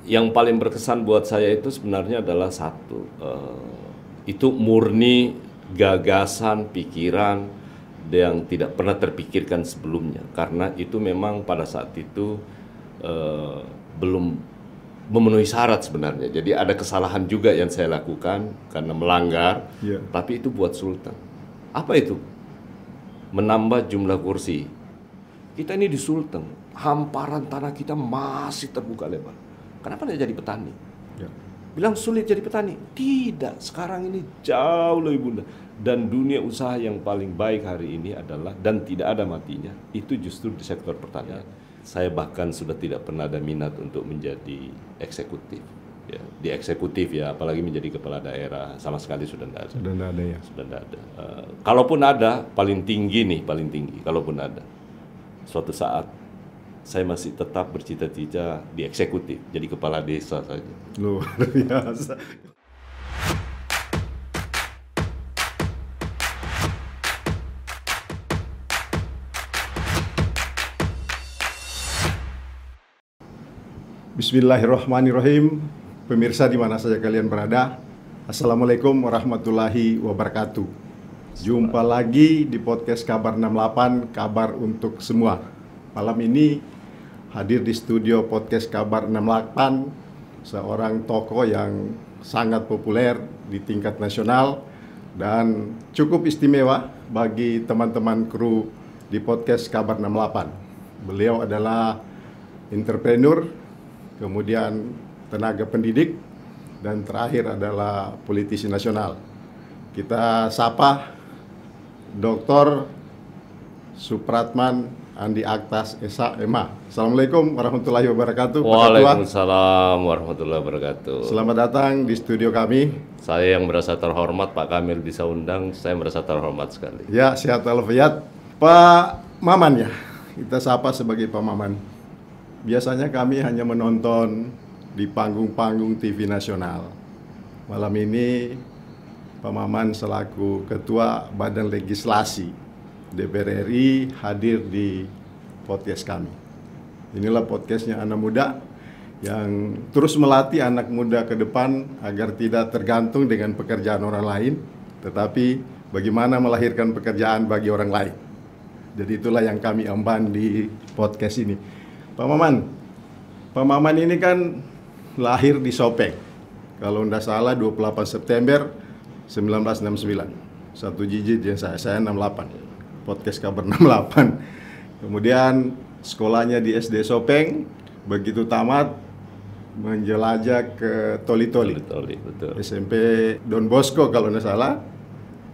yang paling berkesan buat saya itu sebenarnya adalah satu, itu murni gagasan, pikiran yang tidak pernah terpikirkan sebelumnya. Karena itu memang pada saat itu belum memenuhi syarat sebenarnya. Jadi ada kesalahan juga yang saya lakukan karena melanggar, tapi itu buat Sultan. Apa itu? Menambah jumlah kursi. Kita ini di Sultan, hamparan tanah kita masih terbuka lebar. Kenapa tidak jadi petani? Bilang sulit jadi petani? Tidak, sekarang ini jauh lebih mudah. Dan dunia usaha yang paling baik hari ini adalah, dan tidak ada matinya, itu justru di sektor pertanian. Saya bahkan sudah tidak pernah ada minat untuk menjadi eksekutif. Ya, di eksekutif ya, apalagi menjadi kepala daerah, sama sekali sudah tidak ada. Sudah tidak ada ya? Sudah tidak ada. Kalaupun ada, paling tinggi, kalaupun ada. Suatu saat, saya masih tetap bercita-cita di eksekutif, jadi kepala desa saja. Luar biasa. Bismillahirrahmanirrahim. Pemirsa di mana saja kalian berada, Assalamualaikum warahmatullahi wabarakatuh. Jumpa lagi di podcast Kabar 68, kabar untuk semua. Malam ini hadir di studio podcast Kabar 68 seorang tokoh yang sangat populer di tingkat nasional dan cukup istimewa bagi teman-teman kru di podcast Kabar 68. Beliau adalah entrepreneur, kemudian tenaga pendidik, dan terakhir adalah politisi nasional. Kita sapa Dr. Supratman Andi Aktas SH.MA. Assalamualaikum warahmatullahi wabarakatuh. Waalaikumsalam warahmatullahi wabarakatuh. Selamat datang di studio kami. Saya yang merasa terhormat, Pak Kamil bisa undang, saya merasa terhormat sekali. Ya, sehat walafiat. Pak Maman ya, kita sapa sebagai Pak Maman. Biasanya kami hanya menonton di panggung-panggung TV nasional. Malam ini Pak Maman selaku Ketua Badan Legislasi DPR RI hadir di podcast kami. Inilah podcastnya anak muda yang terus melatih anak muda ke depan agar tidak tergantung dengan pekerjaan orang lain, tetapi bagaimana melahirkan pekerjaan bagi orang lain. Jadi itulah yang kami emban di podcast ini. Pak Maman ini kan lahir di Sopeng, kalau tidak salah 28 September 1969. Satu digit yang saya 68. Podcast Kabar 68. Kemudian sekolahnya di SD Sopeng, begitu tamat menjelajah ke Toli-Toli. Betul. SMP Don Bosco kalau tidak salah.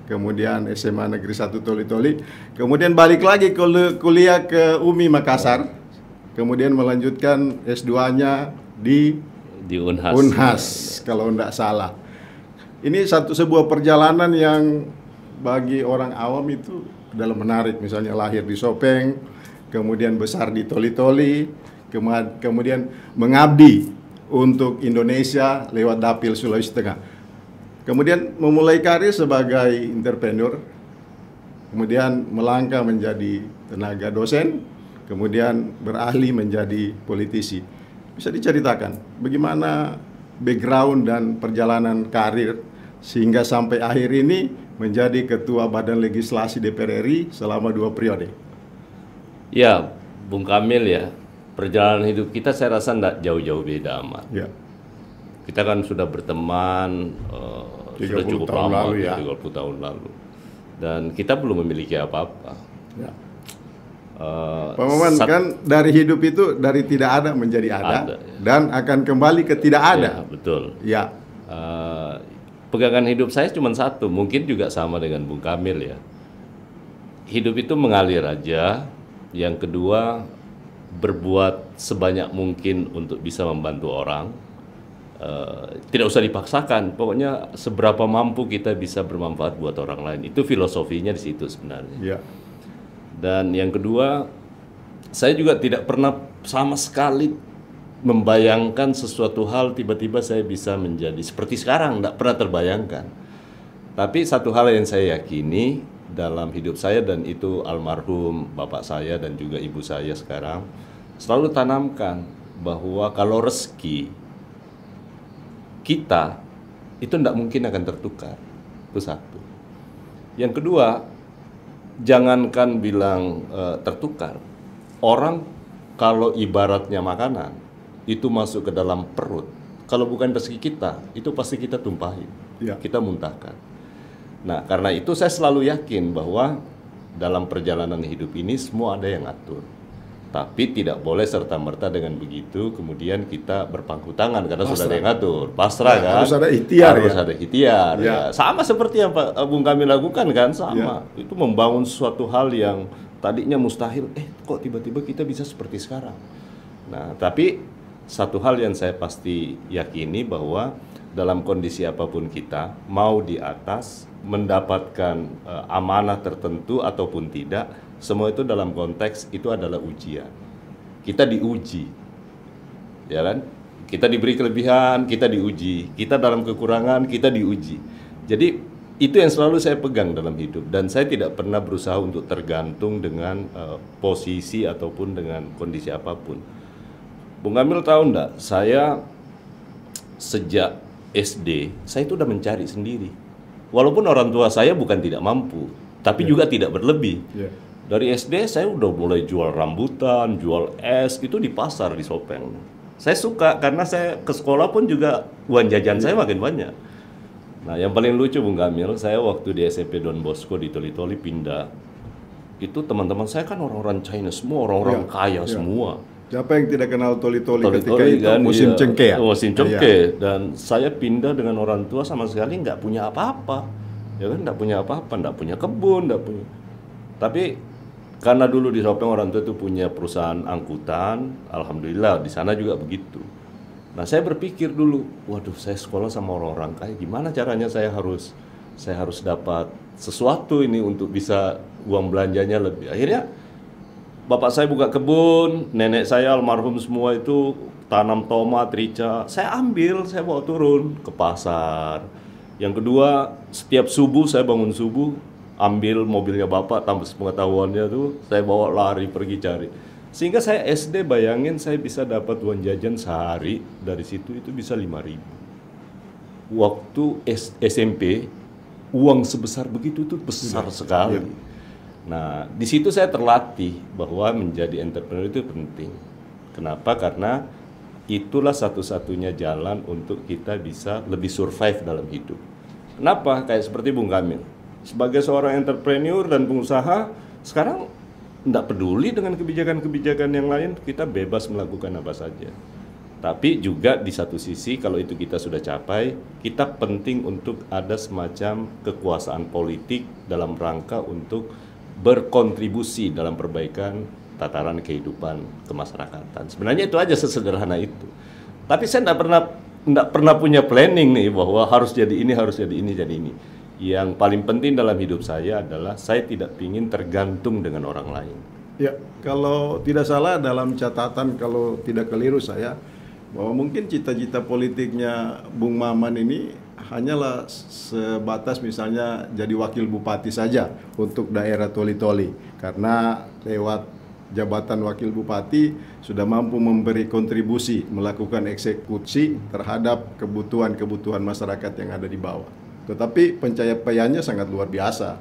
Kemudian SMA Negeri 1 Toli-Toli. Kemudian balik lagi kuliah ke UMI Makassar. Kemudian melanjutkan S2-nya di Unhas kalau tidak salah. Ini sebuah perjalanan yang bagi orang awam itu adalah menarik. Misalnya lahir di Sopeng, kemudian besar di Toli-Toli, kemudian mengabdi untuk Indonesia lewat Dapil Sulawesi Tengah. Kemudian memulai karir sebagai entrepreneur, kemudian melangkah menjadi tenaga dosen, kemudian beralih menjadi politisi. Bisa diceritakan bagaimana background dan perjalanan karir sehingga sampai akhir ini menjadi Ketua Badan Legislasi DPR RI selama 2 periode. Ya, Bung Kamil ya, perjalanan hidup kita saya rasa tidak jauh-jauh beda amat. Ya. Kita kan sudah berteman sudah cukup lama, lalu ya. 30 tahun lalu. Dan kita belum memiliki apa-apa. Ya. Pak Maman, kan dari hidup itu dari tidak ada menjadi ada, ya. Dan akan kembali ke tidak ada. Ya, betul. Ya. Pegangan hidup saya cuma satu, mungkin juga sama dengan Bung Kamil ya. Hidup itu mengalir aja. Yang kedua, berbuat sebanyak mungkin untuk bisa membantu orang. Tidak usah dipaksakan, pokoknya seberapa mampu kita bisa bermanfaat buat orang lain. Itu filosofinya di situ sebenarnya. Ya. Dan yang kedua, saya juga tidak pernah sama sekali membayangkan sesuatu hal tiba-tiba saya bisa menjadi seperti sekarang, tidak pernah terbayangkan. Tapi satu hal yang saya yakini dalam hidup saya, dan itu almarhum bapak saya dan juga ibu saya sekarang selalu tanamkan bahwa kalau rezeki kita itu tidak mungkin akan tertukar. Itu satu. Yang kedua, jangankan bilang tertukar. Orang kalau ibaratnya makanan itu masuk ke dalam perut, kalau bukan rezeki kita, itu pasti kita tumpahin, kita muntahkan. Nah, karena itu saya selalu yakin bahwa dalam perjalanan hidup ini semua ada yang ngatur. Tapi tidak boleh serta-merta dengan begitu kemudian kita berpangku tangan karena sudah ada yang ngatur. Pasrah kan? Harus ada ikhtiar. Harus ada ikhtiar. Ya. Sama seperti yang Pak Bung Kamil lakukan kan, sama. Itu membangun suatu hal yang tadinya mustahil, kok tiba-tiba kita bisa seperti sekarang. Nah, tapi satu hal yang saya pasti yakini bahwa dalam kondisi apapun kita, mau di atas, mendapatkan amanah tertentu ataupun tidak, semua itu dalam konteks itu adalah ujian. Kita diuji, ya kan? Kita diberi kelebihan, kita diuji. Kita dalam kekurangan, kita diuji. Jadi itu yang selalu saya pegang dalam hidup, dan saya tidak pernah berusaha untuk tergantung dengan posisi ataupun dengan kondisi apapun. Bung Kamil tahu enggak, saya sejak SD, saya itu udah mencari sendiri. Walaupun orang tua saya bukan tidak mampu, tapi juga tidak berlebih. Dari SD saya udah mulai jual rambutan, jual es, itu di pasar, di Sopeng. Saya suka karena saya ke sekolah pun juga uang jajan saya makin banyak. Nah, yang paling lucu Bung Kamil, saya waktu di SMP Don Bosco di Toli-Toli pindah, itu teman-teman saya kan orang-orang China semua, orang-orang kaya semua. Siapa yang tidak kenal Toli-Toli ketika itu kan, musim cengkeh ya? Musim cengkeh. Dan saya pindah dengan orang tua sama sekali nggak punya apa-apa. Ya kan, nggak punya apa-apa, nggak punya kebun, nggak punya. Tapi karena dulu di Sopeng orang tua itu punya perusahaan angkutan, alhamdulillah di sana juga begitu. Nah, saya berpikir dulu, waduh, saya sekolah sama orang-orang kaya, gimana caranya saya harus dapat sesuatu ini untuk bisa uang belanjanya lebih. Akhirnya bapak saya buka kebun, nenek saya almarhum semua itu tanam tomat, rica. Saya ambil, saya bawa turun ke pasar. Yang kedua, setiap subuh saya bangun subuh, ambil mobilnya bapak tanpa sepengetahuannya tuh, saya bawa lari pergi cari. Sehingga saya SD bayangin saya bisa dapat uang jajan sehari dari situ itu bisa 5.000. Waktu SMP uang sebesar begitu tuh besar sekali. Nah, di situ saya terlatih bahwa menjadi entrepreneur itu penting. Kenapa? Karena itulah satu-satunya jalan untuk kita bisa lebih survive dalam hidup. Kenapa? Kayak seperti Bung Kamil. Sebagai seorang entrepreneur dan pengusaha, sekarang tidak peduli dengan kebijakan-kebijakan yang lain, kita bebas melakukan apa saja. Tapi juga di satu sisi, kalau itu kita sudah capai, kita penting untuk ada semacam kekuasaan politik dalam rangka untuk berkontribusi dalam perbaikan tataran kehidupan kemasyarakatan. Sebenarnya itu aja, sesederhana itu. Tapi saya tidak pernah punya planning nih bahwa harus jadi ini, harus jadi ini, jadi ini. Yang paling penting dalam hidup saya adalah saya tidak ingin tergantung dengan orang lain. Ya, kalau tidak salah dalam catatan, kalau tidak keliru saya, bahwa mungkin cita-cita politiknya Bung Maman ini hanyalah sebatas misalnya jadi wakil bupati saja untuk daerah Toli-Toli. Karena lewat jabatan wakil bupati sudah mampu memberi kontribusi, melakukan eksekusi terhadap kebutuhan-kebutuhan masyarakat yang ada di bawah. Tetapi pencapaiannya sangat luar biasa.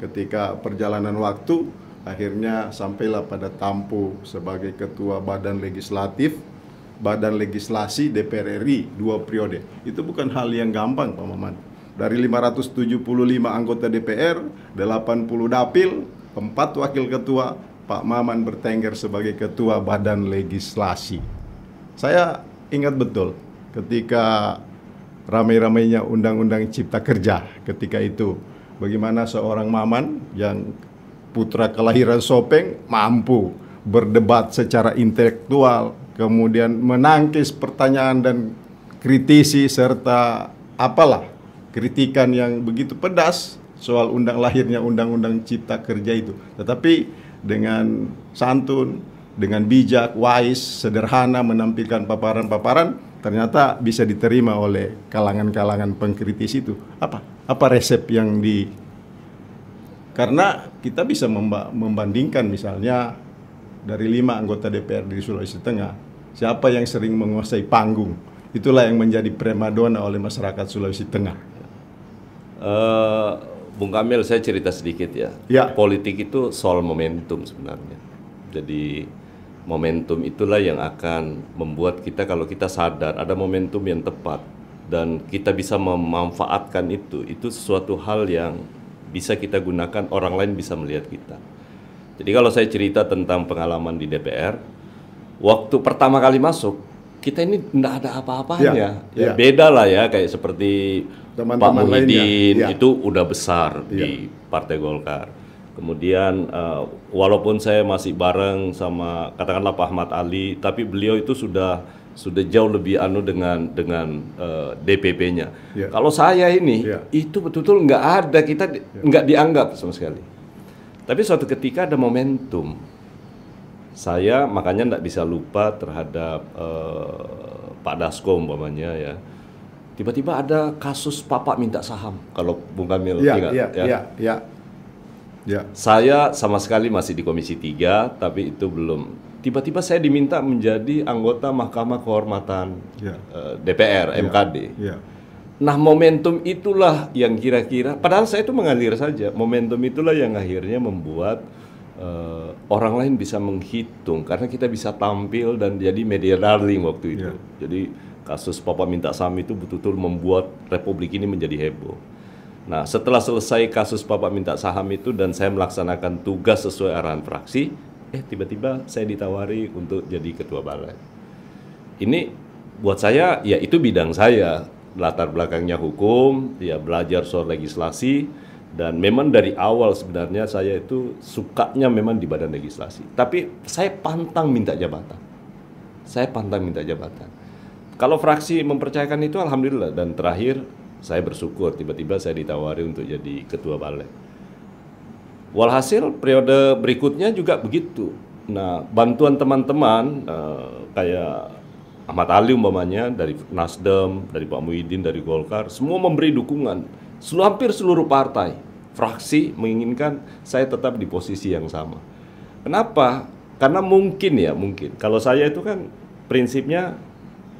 Ketika perjalanan waktu, akhirnya sampailah pada tampu sebagai ketua badan legislatif, badan legislasi DPR RI 2 periode. Itu bukan hal yang gampang, Pak Maman. Dari 575 anggota DPR, 80 dapil, 4 wakil ketua, Pak Maman bertengger sebagai ketua badan legislasi. Saya ingat betul ketika ramai-ramainya undang-undang cipta kerja ketika itu, bagaimana seorang Maman yang putra kelahiran Sopeng mampu berdebat secara intelektual, kemudian menangkis pertanyaan dan kritisi serta kritikan yang begitu pedas soal lahirnya undang-undang cipta kerja itu. Tetapi dengan santun, dengan bijak, wise, sederhana menampilkan paparan-paparan, ternyata bisa diterima oleh kalangan-kalangan pengkritis itu. Apa resep yang karena kita bisa membandingkan misalnya dari 5 anggota DPR di Sulawesi Tengah, siapa yang sering menguasai panggung. itulah yang menjadi primadona oleh masyarakat Sulawesi Tengah. Bung Kamil, saya cerita sedikit ya. Ya. Politik itu soal momentum sebenarnya. Jadi momentum itulah yang akan membuat kita, kalau kita sadar ada momentum yang tepat dan kita bisa memanfaatkan itu sesuatu hal yang bisa kita gunakan, orang lain bisa melihat kita. Jadi kalau saya cerita tentang pengalaman di DPR, waktu pertama kali masuk, kita ini tidak ada apa-apanya. Ya, beda lah ya, kayak seperti Pak Muhyiddin itu udah besar di Partai Golkar. Kemudian walaupun saya masih bareng sama katakanlah Pak Ahmad Ali, tapi beliau itu sudah jauh lebih dengan DPP-nya. Kalau saya ini itu betul-betul nggak ada, kita nggak dianggap sama sekali. Tapi suatu ketika ada momentum, saya makanya nggak bisa lupa terhadap Pak Dasko umpamanya ya. Tiba-tiba ada kasus Papa minta saham, kalau Bung Kamil ingat ya. Saya sama sekali masih di Komisi 3, tapi itu belum. Tiba-tiba saya diminta menjadi anggota Mahkamah Kehormatan DPR, MKD. Nah, momentum itulah yang kira-kira, padahal saya itu mengalir saja, momentum itulah yang akhirnya membuat orang lain bisa menghitung, karena kita bisa tampil dan jadi media darling waktu itu. Jadi kasus Papa minta saham itu betul-betul membuat Republik ini menjadi heboh. Nah, setelah selesai kasus Papa minta saham itu dan saya melaksanakan tugas sesuai arahan fraksi, tiba-tiba saya ditawari untuk jadi ketua balai. Ini buat saya, ya itu bidang saya, latar belakangnya hukum, ya belajar soal legislasi, dan memang dari awal sebenarnya saya itu sukanya memang di badan legislasi. Tapi saya pantang minta jabatan. Kalau fraksi mempercayakan itu, alhamdulillah. Dan terakhir, saya bersyukur tiba-tiba saya ditawari untuk jadi ketua balai. Walhasil periode berikutnya juga begitu. Nah, bantuan teman-teman kayak Ahmad Ali umpamanya dari Nasdem, dari Pak Muhyiddin, dari Golkar, semua memberi dukungan. Hampir seluruh partai, fraksi menginginkan saya tetap di posisi yang sama. Kenapa? Karena mungkin kalau saya itu kan prinsipnya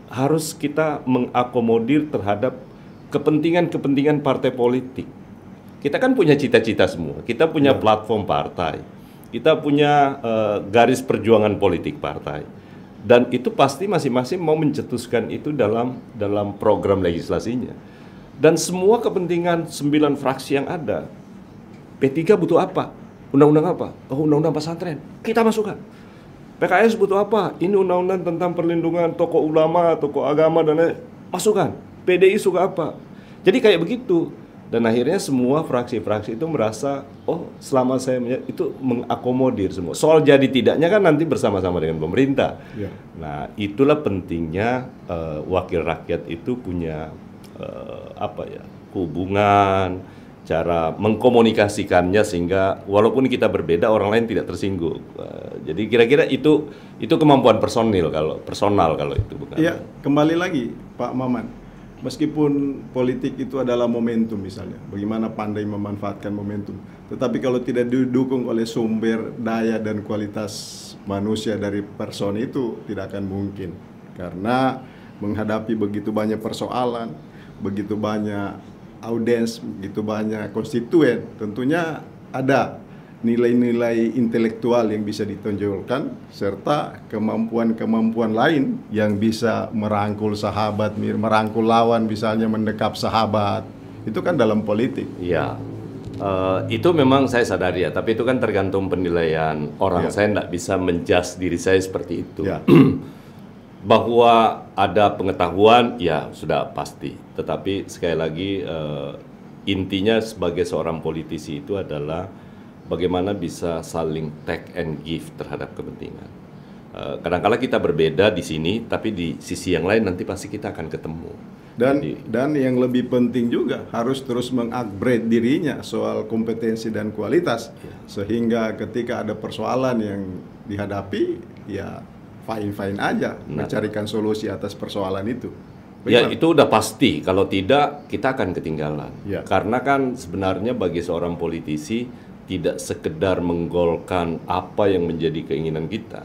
harus kita mengakomodir terhadap kepentingan-kepentingan partai politik. Kita kan punya cita-cita semua, kita punya platform partai, kita punya garis perjuangan politik partai, dan itu pasti masing-masing mau mencetuskan itu dalam program legislasinya. Dan semua kepentingan 9 fraksi yang ada, P3 butuh apa? Undang-undang apa? Oh, undang-undang pesantren, kita masukkan. PKS butuh apa? Ini undang-undang tentang perlindungan tokoh ulama, tokoh agama, dan lain-lain, masukkan. PDI suka apa? Jadi kayak begitu. Dan akhirnya semua fraksi-fraksi itu merasa, oh selama saya itu mengakomodir semua. Soal jadi tidaknya kan nanti bersama-sama dengan pemerintah. Nah, itulah pentingnya wakil rakyat itu punya hubungan, cara mengkomunikasikannya sehingga walaupun kita berbeda, orang lain tidak tersinggung. Jadi kira-kira itu kemampuan personal kalau itu bukan. Iya, kembali lagi Pak Maman. Meskipun politik itu adalah momentum misalnya, bagaimana pandai memanfaatkan momentum. Tetapi kalau tidak didukung oleh sumber daya dan kualitas manusia dari person itu tidak akan mungkin. Karena menghadapi begitu banyak persoalan, begitu banyak audiens, begitu banyak konstituen, tentunya ada nilai-nilai intelektual yang bisa ditonjolkan serta kemampuan-kemampuan lain yang bisa merangkul sahabat, merangkul lawan, misalnya mendekap sahabat. Itu kan dalam politik. Iya, itu memang saya sadari ya, tapi itu kan tergantung penilaian orang. Saya tidak bisa menjudge diri saya seperti itu. Bahwa ada pengetahuan, ya sudah pasti. Tetapi sekali lagi intinya sebagai seorang politisi itu adalah bagaimana bisa saling take and give terhadap kepentingan. Kadang-kala kita berbeda di sini, tapi di sisi yang lain nanti pasti kita akan ketemu. Dan yang lebih penting juga harus terus mengupgrade dirinya soal kompetensi dan kualitas, sehingga ketika ada persoalan yang dihadapi, ya fine-fine aja, mencarikan solusi atas persoalan itu. Ya, itu udah pasti. Kalau tidak, kita akan ketinggalan. Karena kan sebenarnya bagi seorang politisi tidak sekedar menggolkan apa yang menjadi keinginan kita,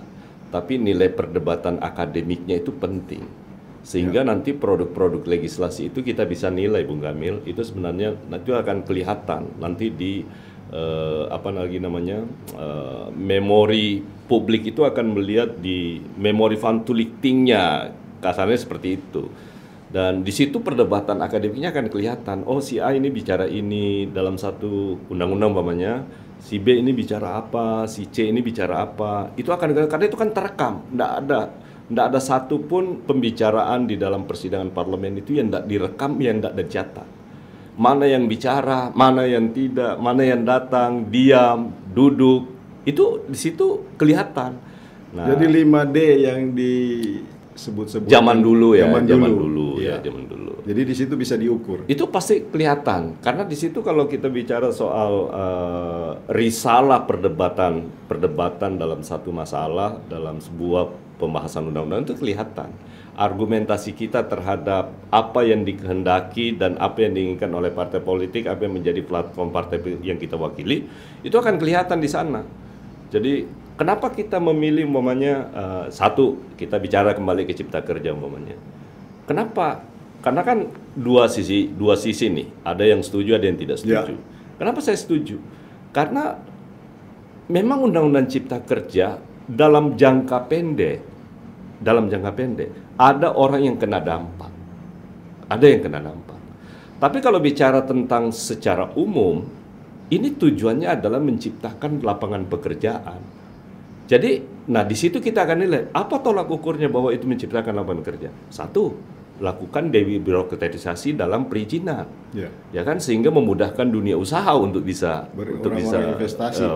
tapi nilai perdebatan akademiknya itu penting. Sehingga nanti produk-produk legislasi itu kita bisa nilai, Bung Kamil, itu sebenarnya nanti akan kelihatan nanti di memori publik itu akan melihat di memori vantulitingnya, kasarnya seperti itu. Dan di situ perdebatan akademiknya akan kelihatan, oh si A ini bicara ini dalam satu undang-undang umpamanya, si B ini bicara apa, si C ini bicara apa. Itu akan, karena itu kan terekam, nggak ada satupun pembicaraan di dalam persidangan parlemen itu yang tidak direkam, yang tidak dicatat. Mana yang bicara, mana yang tidak, mana yang datang, diam, duduk, itu di situ kelihatan. Nah, jadi 5D yang disebut-sebut zaman dulu ya, zaman dulu. Jadi di situ bisa diukur. Itu pasti kelihatan, karena di situ kalau kita bicara soal risalah perdebatan dalam satu masalah, dalam sebuah pembahasan undang-undang itu kelihatan argumentasi kita terhadap apa yang dikehendaki dan apa yang diinginkan oleh partai politik, apa yang menjadi platform partai yang kita wakili, itu akan kelihatan di sana. Jadi kenapa kita memilih umpamanya satu, kita bicara kembali ke Cipta Kerja umpamanya. Kenapa? Karena kan dua sisi nih, ada yang setuju, ada yang tidak setuju. Kenapa saya setuju? Karena memang Undang-Undang Cipta Kerja dalam jangka pendek ada orang yang kena dampak. Tapi kalau bicara tentang secara umum, ini tujuannya adalah menciptakan lapangan pekerjaan. Jadi, nah di situ kita akan nilai apa tolak ukurnya bahwa itu menciptakan lapangan kerja. Satu, lakukan debirokratisasi dalam perizinan, ya kan, sehingga memudahkan dunia usaha untuk bisa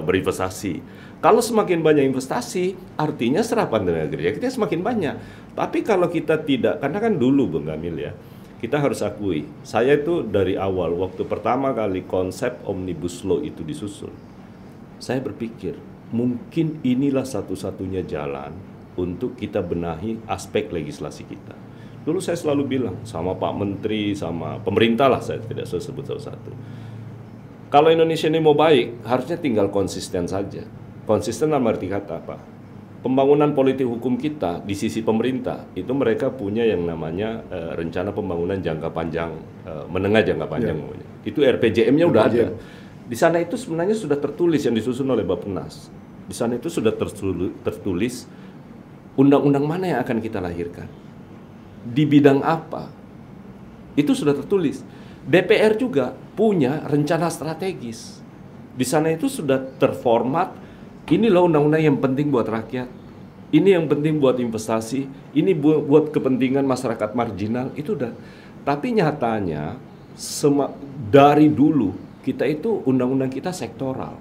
berinvestasi. Kalau semakin banyak investasi, artinya serapan tenaga kerja kita semakin banyak. Tapi kalau kita tidak, karena kan dulu Bung Kamil ya, kita harus akui, saya itu dari awal waktu pertama kali konsep Omnibus Law itu disusun, saya berpikir mungkin inilah satu-satunya jalan untuk kita benahi aspek legislasi kita. Dulu saya selalu bilang sama Pak Menteri, sama pemerintah lah, saya tidak usah sebut satu-satu. Kalau Indonesia ini mau baik, harusnya tinggal konsisten saja. Konsisten dalam arti kata apa? Pembangunan politik hukum kita di sisi pemerintah, itu mereka punya yang namanya rencana pembangunan jangka panjang, menengah jangka panjang. Itu RPJM-nya udah ada. Di sana itu sebenarnya sudah tertulis yang disusun oleh Bappenas. Di sana itu sudah tertulis undang-undang mana yang akan kita lahirkan. Di bidang apa, itu sudah tertulis. DPR juga punya rencana strategis. Di sana itu sudah terformat, ini loh undang-undang yang penting buat rakyat, ini yang penting buat investasi, ini buat kepentingan masyarakat marginal, itu udah. Tapi nyatanya, dari dulu, kita itu undang-undang kita sektoral.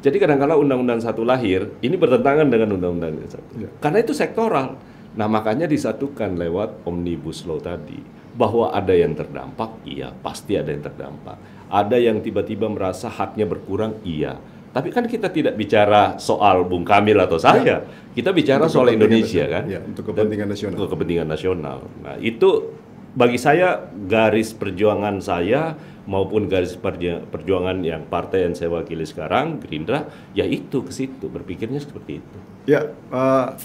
Jadi kadang-kadang undang-undang satu lahir, ini bertentangan dengan undang-undang satu. Karena itu sektoral. Nah makanya disatukan lewat Omnibus Law tadi, bahwa ada yang terdampak, iya pasti ada yang terdampak. Ada yang tiba-tiba merasa haknya berkurang, iya. Tapi kan kita tidak bicara soal Bung Kamil atau saya, kita bicara soal Indonesia kan, untuk kepentingan nasional. Untuk kepentingan nasional. Nah itu bagi saya garis perjuangan saya maupun garis perjuangan yang partai yang saya wakili sekarang, Gerindra, ya itu ke situ, berpikirnya seperti itu. Ya,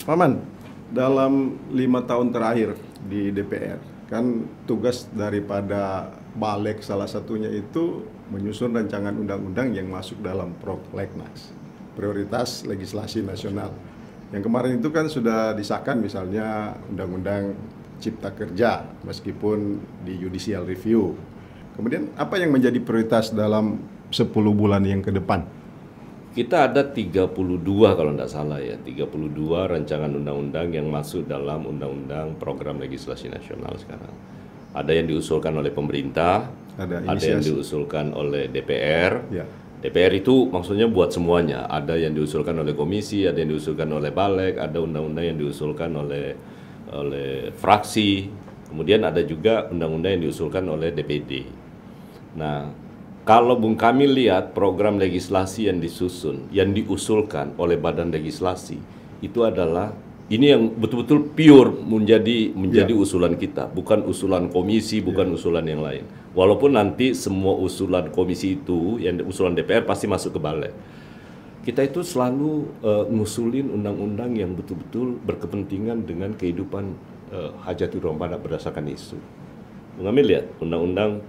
Maman. Dalam 5 tahun terakhir di DPR, kan tugas daripada Balik salah satunya itu menyusun rancangan undang-undang yang masuk dalam Prolegnas, prioritas legislasi nasional. Yang kemarin itu kan sudah disahkan misalnya Undang-Undang Cipta Kerja, meskipun di judicial review. Kemudian apa yang menjadi prioritas dalam 10 bulan yang ke depan? Kita ada 32 kalau tidak salah ya, 32 rancangan undang-undang yang masuk dalam undang-undang program legislasi nasional sekarang. Ada yang diusulkan oleh pemerintah, ada yang diusulkan oleh DPR. DPR itu maksudnya buat semuanya. Ada yang diusulkan oleh komisi, ada yang diusulkan oleh Balik, ada undang-undang yang diusulkan oleh fraksi. Kemudian ada juga undang-undang yang diusulkan oleh DPD. Nah, kalau Bung Kamil lihat program legislasi yang disusun, yang diusulkan oleh badan legislasi, itu adalah ini yang betul-betul pure menjadi usulan kita, bukan usulan komisi, bukan usulan yang lain. Walaupun nanti semua usulan komisi itu, yang usulan DPR pasti masuk ke Balik. Kita itu selalu ngusulin undang-undang yang betul-betul berkepentingan dengan kehidupan hajatul rombana berdasarkan isu. Mengambil lihat undang-undang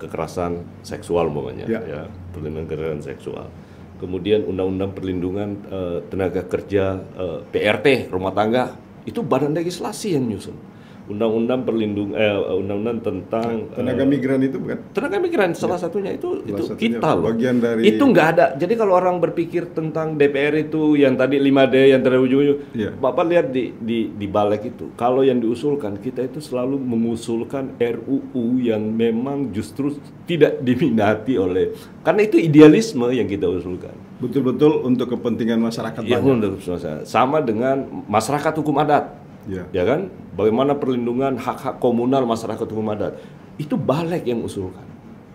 kekerasan seksual umpamanya, ya, perlindungan kekerasan seksual. Kemudian undang-undang perlindungan tenaga kerja PRT rumah tangga, itu badan legislasi yang menyusun. Undang-undang undang-undang tentang tenaga migran itu bukan? Tenaga migran salah satunya itu kita loh. Bagian dari itu nggak ada. Jadi kalau orang berpikir tentang DPR itu yang tadi 5D yang tadi ujung-ujung, Bapak lihat di balik itu. Kalau yang diusulkan, kita itu selalu mengusulkan RUU yang memang justru tidak diminati oleh, karena itu idealisme yang kita usulkan. Betul-betul untuk kepentingan masyarakat. Ya, sama dengan masyarakat hukum adat. Ya kan, bagaimana perlindungan hak-hak komunal masyarakat hukum adat, itu Balik yang usulkan,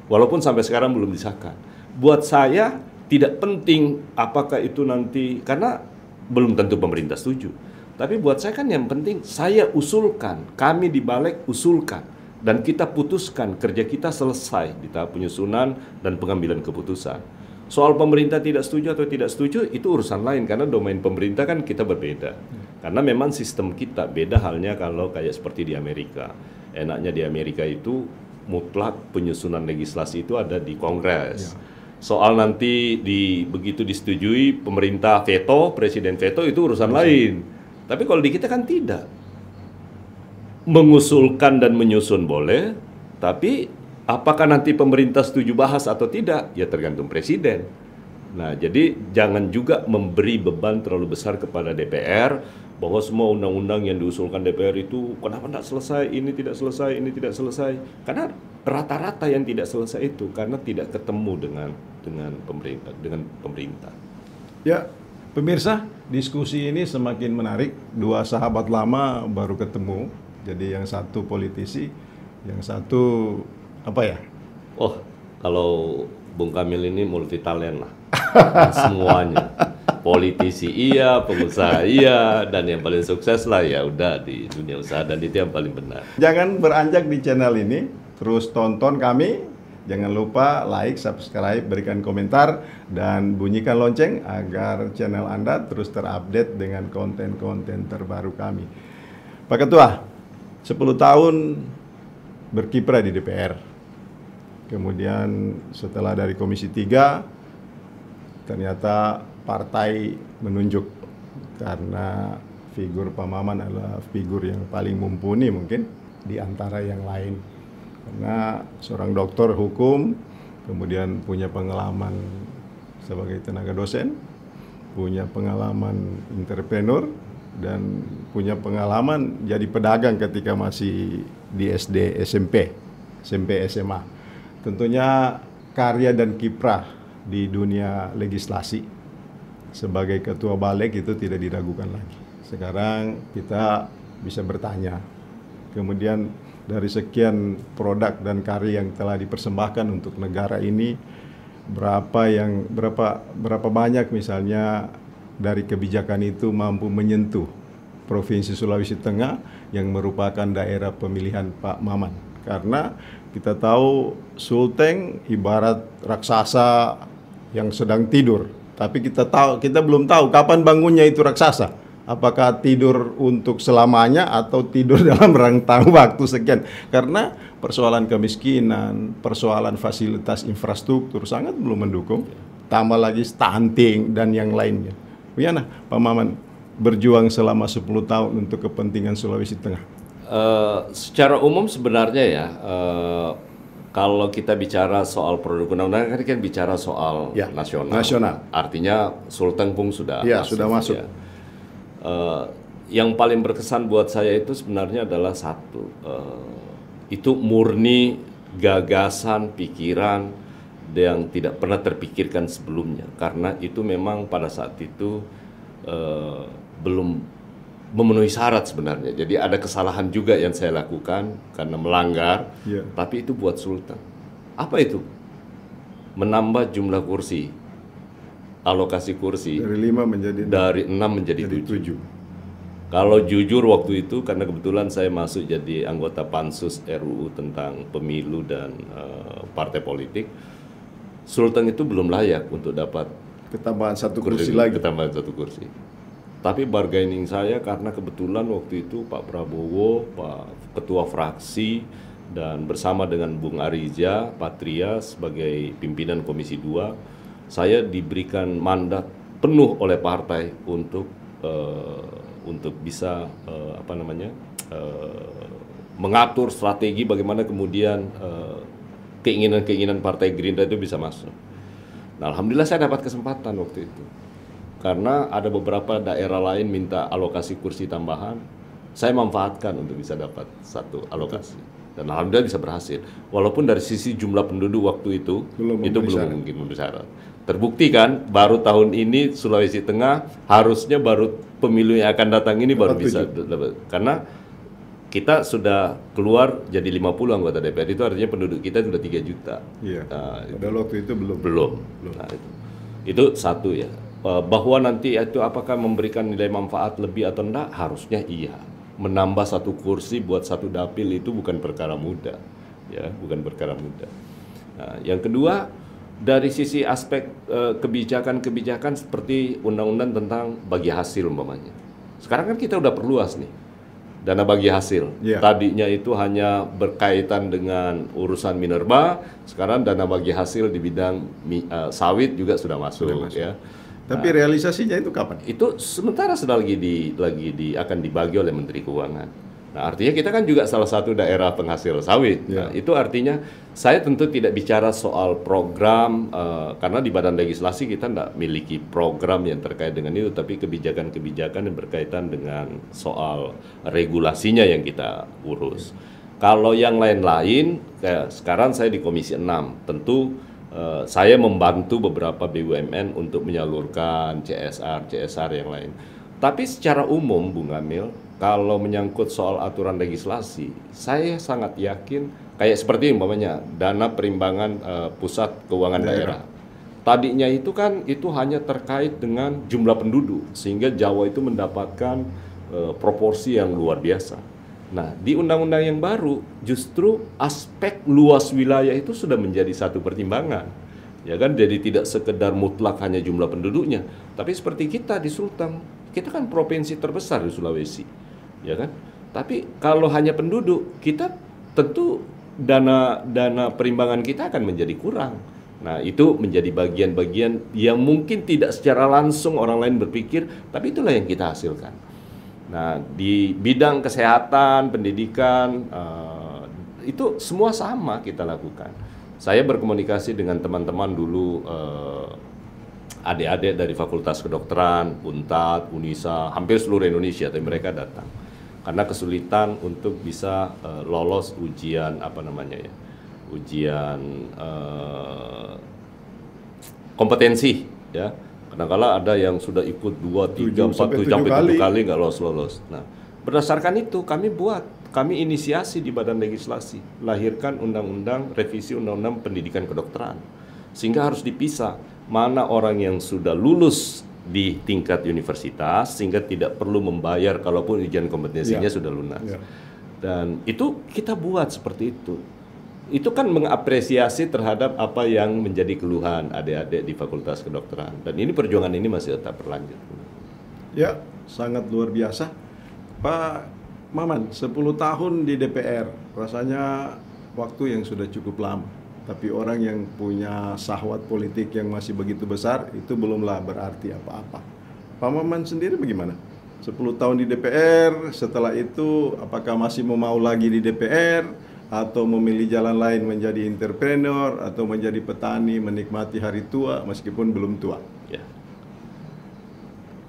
walaupun sampai sekarang belum disahkan. Buat saya tidak penting apakah itu nanti, karena belum tentu pemerintah setuju. Tapi buat saya kan yang penting saya usulkan, kami di Balik usulkan, dan kita putuskan, kerja kita selesai di tahap penyusunan dan pengambilan keputusan. Soal pemerintah tidak setuju atau tidak setuju itu urusan lain, karena domain pemerintah kan kita berbeda. Karena memang sistem kita beda halnya kalau kayak seperti di Amerika. Enaknya di Amerika itu mutlak penyusunan legislasi itu ada di Kongres. Soal nanti begitu disetujui pemerintah veto, presiden veto itu urusan lain. Tapi kalau di kita kan tidak. Mengusulkan dan menyusun boleh, tapi apakah nanti pemerintah setuju bahas atau tidak, ya tergantung presiden. Nah, jadi jangan juga memberi beban terlalu besar kepada DPR, bahwa semua undang-undang yang diusulkan DPR itu, kenapa tidak selesai, ini tidak selesai, ini tidak selesai. Karena rata-rata yang tidak selesai itu, karena tidak ketemu dengan pemerintah. Ya, pemirsa, diskusi ini semakin menarik. Dua sahabat lama baru ketemu, jadi yang satu politisi, yang satu apa ya? Oh, kalau Bung Kamil ini multi talent lah, semuanya. Politisi iya, pengusaha iya, dan yang paling sukses lah ya udah di dunia usaha, dan itu yang paling benar. Jangan beranjak di channel ini, terus tonton kami. Jangan lupa like, subscribe, berikan komentar, dan bunyikan lonceng agar channel Anda terus terupdate dengan konten-konten terbaru kami. Pak Ketua, 10 tahun berkiprah di DPR. Kemudian setelah dari Komisi 3, ternyata partai menunjuk, karena figur Pak Maman adalah figur yang paling mumpuni mungkin di antara yang lain. Karena seorang dokter hukum, kemudian punya pengalaman sebagai tenaga dosen, punya pengalaman entrepreneur, dan punya pengalaman jadi pedagang ketika masih di SD, SMP, SMA. Tentunya karya dan kiprah di dunia legislasi sebagai ketua Balik itu tidak diragukan lagi. Sekarang kita bisa bertanya, kemudian dari sekian produk dan karya yang telah dipersembahkan untuk negara ini, berapa banyak misalnya dari kebijakan itu mampu menyentuh Provinsi Sulawesi Tengah yang merupakan daerah pemilihan Pak Maman. Karena kita tahu Sulteng ibarat raksasa yang sedang tidur, tapi kita belum tahu kapan bangunnya itu raksasa. Apakah tidur untuk selamanya atau tidur dalam rentang waktu sekian? Karena persoalan kemiskinan, persoalan fasilitas infrastruktur sangat belum mendukung. Tambah lagi stunting dan yang lainnya. Bagaimana Pak Maman berjuang selama 10 tahun untuk kepentingan Sulawesi Tengah? Secara umum sebenarnya ya, kalau kita bicara soal produk undang-undang kan bicara soal nasional. Artinya Sulteng pun sudah masuk. Ya. Yang paling berkesan buat saya itu sebenarnya adalah satu, itu murni gagasan, pikiran yang tidak pernah terpikirkan sebelumnya. Karena itu memang pada saat itu belum memenuhi syarat sebenarnya. Jadi ada kesalahan juga yang saya lakukan karena melanggar, tapi itu buat Sulteng. Apa itu? Menambah jumlah kursi, alokasi kursi dari 6 menjadi 7. Kalau jujur waktu itu, karena kebetulan saya masuk jadi anggota Pansus RUU tentang pemilu dan partai politik, Sulteng itu belum layak untuk dapat ketambahan satu kursi lagi. Ketambahan satu kursi. Tapi bargaining saya karena kebetulan waktu itu Pak Prabowo, Pak Ketua Fraksi, dan bersama dengan Bung Ariza Patria sebagai pimpinan Komisi 2, saya diberikan mandat penuh oleh partai untuk bisa mengatur strategi bagaimana kemudian keinginan-keinginan Partai Gerindra itu bisa masuk. Nah, alhamdulillah saya dapat kesempatan waktu itu. Karena ada beberapa daerah lain minta alokasi kursi tambahan, saya manfaatkan untuk bisa dapat satu alokasi. Dan alhamdulillah bisa berhasil. Walaupun dari sisi jumlah penduduk waktu itu belum mungkin memenuhi syarat. Terbukti kan, baru tahun ini Sulawesi Tengah harusnya baru pemilu yang akan datang ini baru bisa dapat. Karena kita sudah keluar jadi 50 anggota DPR, itu artinya penduduk kita sudah 3 juta. Iya. Nah, padahal waktu itu belum. Nah, itu satu ya. Bahwa nanti itu apakah memberikan nilai manfaat lebih atau enggak, harusnya iya. Menambah satu kursi buat satu dapil itu bukan perkara mudah, ya, bukan perkara mudah. Nah, yang kedua, dari sisi aspek kebijakan-kebijakan seperti undang-undang tentang bagi hasil umpamanya. Sekarang kan kita udah perluas nih, dana bagi hasil. Tadinya itu hanya berkaitan dengan urusan minerba, sekarang dana bagi hasil di bidang sawit juga sudah masuk. Ya. Tapi realisasinya itu kapan? Itu sementara sedang akan dibagi oleh Menteri Keuangan. Nah, artinya kita kan juga salah satu daerah penghasil sawit. Nah, itu artinya saya tentu tidak bicara soal program, karena di Badan Legislasi kita tidak miliki program yang terkait dengan itu, tapi kebijakan-kebijakan yang berkaitan dengan soal regulasinya yang kita urus. Kalau yang lain-lain, sekarang saya di Komisi 6, tentu saya membantu beberapa BUMN untuk menyalurkan CSR yang lain. Tapi secara umum, Bung Kamil, kalau menyangkut soal aturan legislasi, saya sangat yakin, kayak seperti umpamanya dana perimbangan pusat keuangan daerah. Tadinya itu kan itu hanya terkait dengan jumlah penduduk, sehingga Jawa itu mendapatkan proporsi yang luar biasa. Nah, di undang-undang yang baru justru aspek luas wilayah itu sudah menjadi satu pertimbangan. Ya kan, jadi tidak sekedar mutlak hanya jumlah penduduknya, tapi seperti kita di Sulteng, kita kan provinsi terbesar di Sulawesi. Ya kan? Tapi kalau hanya penduduk, kita tentu dana perimbangan kita akan menjadi kurang. Nah, itu menjadi bagian-bagian yang mungkin tidak secara langsung orang lain berpikir, tapi itulah yang kita hasilkan. Nah, di bidang kesehatan, pendidikan, itu semua sama kita lakukan. Saya berkomunikasi dengan teman-teman dulu, adik-adik dari Fakultas Kedokteran, UNTAD, UNISA, hampir seluruh Indonesia, tapi mereka datang. Karena kesulitan untuk bisa lolos ujian, ujian kompetensi, ya. Kadang-kala ada yang sudah ikut 2, 3, 4, 7 kali nggak lolos. Nah, berdasarkan itu kami inisiasi di Badan Legislasi, lahirkan revisi undang-undang pendidikan kedokteran. Sehingga harus dipisah mana orang yang sudah lulus di tingkat universitas, sehingga tidak perlu membayar kalaupun ujian kompetensinya sudah lunas. Dan itu kita buat seperti itu. Itu kan mengapresiasi terhadap apa yang menjadi keluhan adik-adik di Fakultas Kedokteran. Dan ini perjuangan ini masih tetap berlanjut. Ya, sangat luar biasa. Pak Maman, 10 tahun di DPR, rasanya waktu yang sudah cukup lama. Tapi orang yang punya syahwat politik yang masih begitu besar, itu belumlah berarti apa-apa. Pak Maman sendiri bagaimana? 10 tahun di DPR, setelah itu apakah masih mau lagi di DPR? Atau memilih jalan lain menjadi entrepreneur atau menjadi petani menikmati hari tua meskipun belum tua. Ya.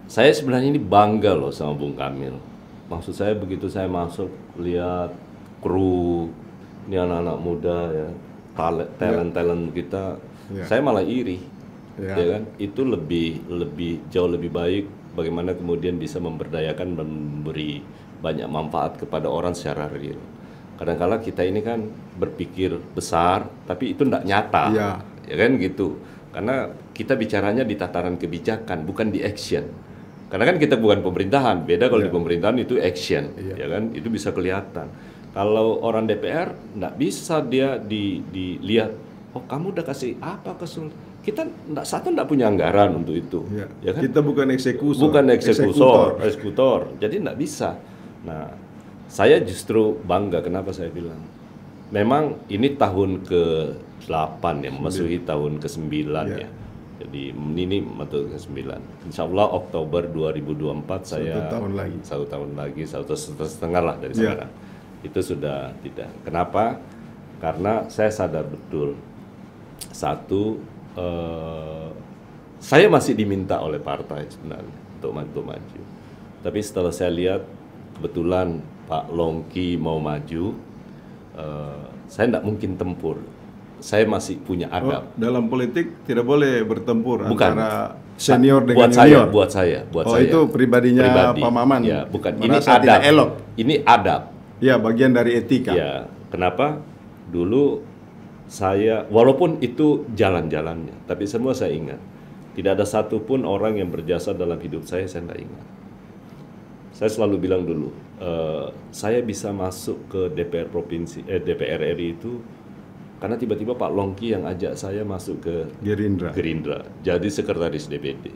Saya sebenarnya ini bangga loh sama Bung Kamil. Maksud saya begitu saya masuk lihat kru ini anak-anak muda ya, talent kita, saya malah iri. Ya kan? Itu jauh lebih baik bagaimana kemudian bisa memberdayakan, memberi banyak manfaat kepada orang secara real. Kadang-kadang kita ini kan berpikir besar, tapi itu tidak nyata, ya kan gitu. Karena kita bicaranya di tataran kebijakan, bukan di action. Karena kan kita bukan pemerintahan, beda kalau di pemerintahan itu action, ya kan, itu bisa kelihatan. Kalau orang DPR, tidak bisa dia dilihat, oh kamu udah kasih apa ke Sulteng? kita enggak punya anggaran untuk itu, Ya. ya kan? Kita bukan eksekutor. Bukan eksekutor. Jadi enggak bisa. Nah, saya justru bangga. Kenapa saya bilang? Memang ini tahun ke-8 ya, memasuki tahun ke-9 ya. Jadi ini masuk ke-9. Insya Allah Oktober 2024 saya 1 tahun lagi, 1,5 lah dari sekarang. Itu sudah tidak. Kenapa? Karena saya sadar betul. Satu, saya masih diminta oleh partai sebenarnya untuk maju. Tapi setelah saya lihat kebetulan Pak Longki mau maju, saya tidak mungkin tempur. Saya masih punya adab. Dalam politik tidak boleh bertempur Bukan. antara senior dengan junior. Buat saya. Itu pribadinya Pak Maman. Ya, bukan. Ini Merasa adab. tidak elok. Ini adab. Ya, bagian dari etika. Ya, kenapa? Dulu saya, walaupun itu jalan-jalannya, tapi semua saya ingat. Tidak ada satupun orang yang berjasa dalam hidup saya tidak ingat. Saya selalu bilang dulu, saya bisa masuk ke DPR RI itu karena tiba-tiba Pak Longki yang ajak saya masuk ke Gerindra, jadi sekretaris DPD.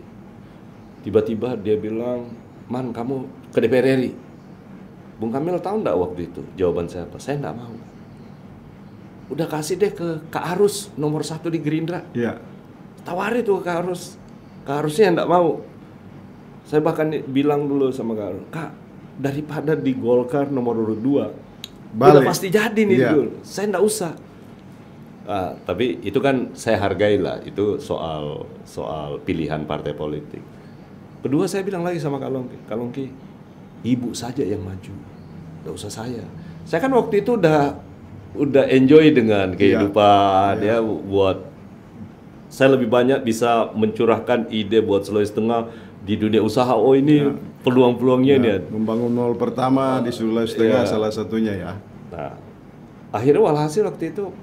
Tiba-tiba dia bilang, "Man, kamu ke DPR RI." Bung Kamil tahu enggak waktu itu jawaban saya apa? Saya enggak mau. Udah kasih deh ke Kak Arus, nomor 1 di Gerindra. Iya. Tawari tuh ke Kak Arus. Kak Arusnya enggak mau. Saya bahkan bilang dulu sama Kak Arus, "Kak, daripada di Golkar nomor urut 2, udah pasti jadi nih dulu. Saya enggak usah." Tapi itu kan saya hargai lah, itu soal pilihan partai politik. Kedua saya bilang lagi sama Kak Longki, ibu saja yang maju, nggak usah saya. Saya kan waktu itu udah enjoy dengan kehidupan ya, buat saya lebih banyak bisa mencurahkan ide buat Sulawesi Tengah di dunia usaha. Oh ini peluang-peluangnya ini. Membangun mall pertama di Sulawesi Tengah salah satunya ya. Nah, akhirnya walhasil waktu itu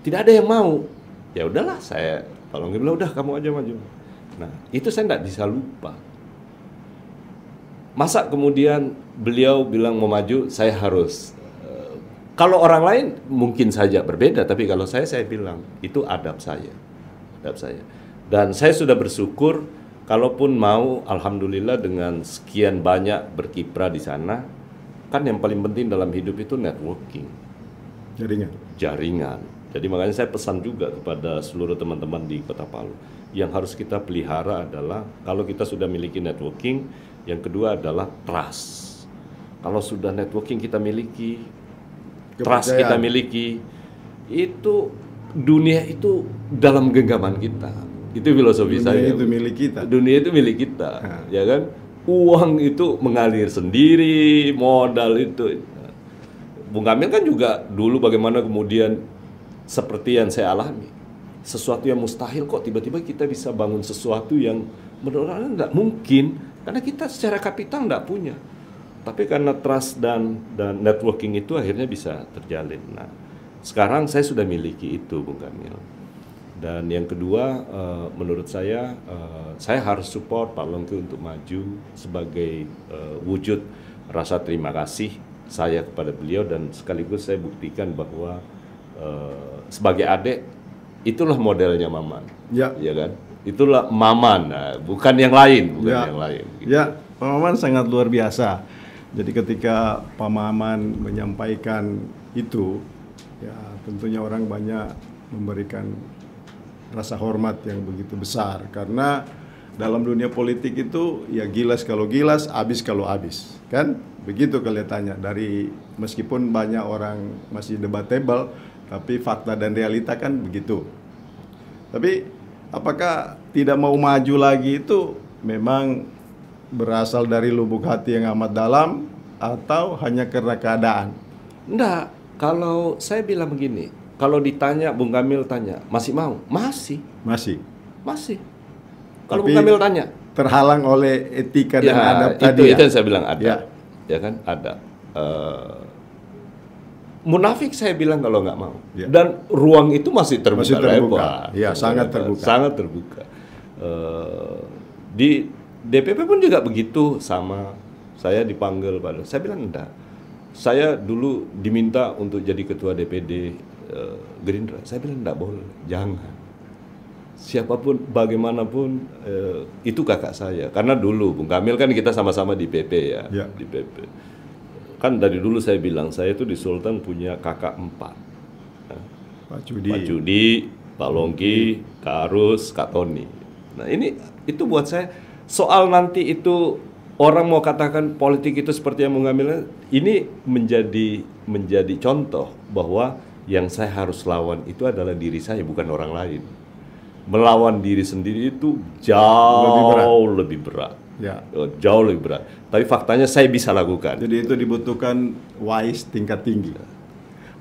tidak ada yang mau. Ya udahlah, saya kalau nggak bilang udah kamu aja maju. Nah, itu saya nggak bisa lupa. Masa kemudian beliau bilang mau maju, saya harus. Kalau orang lain mungkin saja berbeda, tapi kalau saya bilang itu adab saya. Dan saya sudah bersyukur, kalaupun mau, alhamdulillah dengan sekian banyak berkiprah di sana, kan yang paling penting dalam hidup itu networking, jaringan. Jadi makanya saya pesan juga kepada seluruh teman-teman di Kota Palu, yang harus kita pelihara adalah kalau kita sudah miliki networking, yang kedua adalah trust. Kalau sudah networking kita miliki, trust kita miliki, itu dunia itu dalam genggaman kita. Itu filosofi saya. Dunia itu milik kita. Dunia itu milik kita, ya kan? Uang itu mengalir sendiri, modal itu. Bung Kamil kan juga dulu bagaimana kemudian seperti yang saya alami. Sesuatu yang mustahil kok tiba-tiba kita bisa bangun sesuatu yang menurut saya nggak mungkin. Karena kita secara kapital nggak punya. Tapi karena trust dan networking itu akhirnya bisa terjalin. Nah, sekarang saya sudah miliki itu, Bung Kamil. Dan yang kedua, menurut saya harus support Pak Longki untuk maju sebagai wujud rasa terima kasih saya kepada beliau, dan sekaligus saya buktikan bahwa sebagai adik itulah modelnya Maman, ya kan? Itulah Maman, bukan yang lain, Gitu. Ya, Pak Maman sangat luar biasa. Jadi ketika Pak Maman menyampaikan itu, ya tentunya orang banyak memberikan rasa hormat yang begitu besar, karena dalam dunia politik itu ya gilas kalau gilas, abis kalau abis, kan? Begitu kelihatannya dari meskipun banyak orang masih debatable, tapi fakta dan realita kan begitu. Tapi apakah tidak mau maju lagi itu memang berasal dari lubuk hati yang amat dalam atau hanya karena keadaan? Enggak, kalau saya bilang begini, kalau ditanya, Bung Kamil tanya, masih mau? Masih. Kalau Bung Kamil tanya, terhalang oleh etika dan adab tadi. Itu yang saya bilang adab, ya kan, adab. Munafik saya bilang kalau nggak mau. Dan ruang itu masih terbuka. Lebar. Ya, sangat terbuka. Sangat terbuka. Di DPP pun juga begitu, sama. Saya dipanggil pada, saya bilang enggak. Saya dulu diminta untuk jadi ketua DPD Gerindra. Saya bilang enggak boleh, jangan. siapapun, bagaimanapun, itu kakak saya. Karena dulu Bung Kamil kan kita sama-sama di PP ya, Ya. di PP. Kan dari dulu saya bilang, saya itu di Sultan punya kakak 4. Pak Cudi. Pak Cudi, Pak Longki, Kak Arus, Kak Tony. Nah ini, itu buat saya, soal nanti itu orang mau katakan politik itu seperti yang mengambil, ini menjadi contoh bahwa yang saya harus lawan itu adalah diri saya, bukan orang lain. Melawan diri sendiri itu jauh lebih berat. Ya. Jauh lebih berat. Tapi faktanya saya bisa lakukan. Jadi itu dibutuhkan wise tingkat tinggi.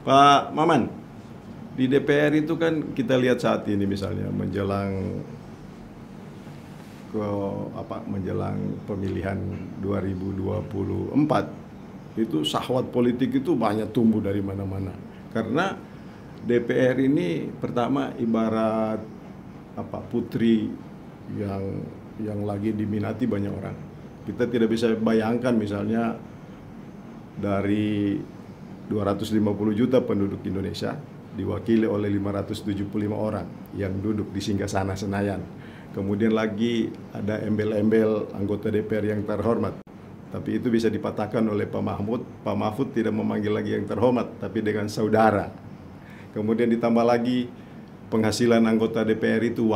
Pak Maman, di DPR itu kan kita lihat saat ini misalnya menjelang pemilihan 2024 itu syahwat politik itu banyak tumbuh dari mana-mana. Karena DPR ini pertama ibarat putri yang lagi diminati banyak orang. Kita tidak bisa bayangkan misalnya dari 250 juta penduduk Indonesia diwakili oleh 575 orang yang duduk di Singgasana Senayan. Kemudian lagi ada embel-embel anggota DPR yang terhormat. Tapi itu bisa dipatahkan oleh Pak Mahfud. Pak Mahfud tidak memanggil lagi yang terhormat, tapi dengan saudara. Kemudian ditambah lagi penghasilan anggota DPR itu,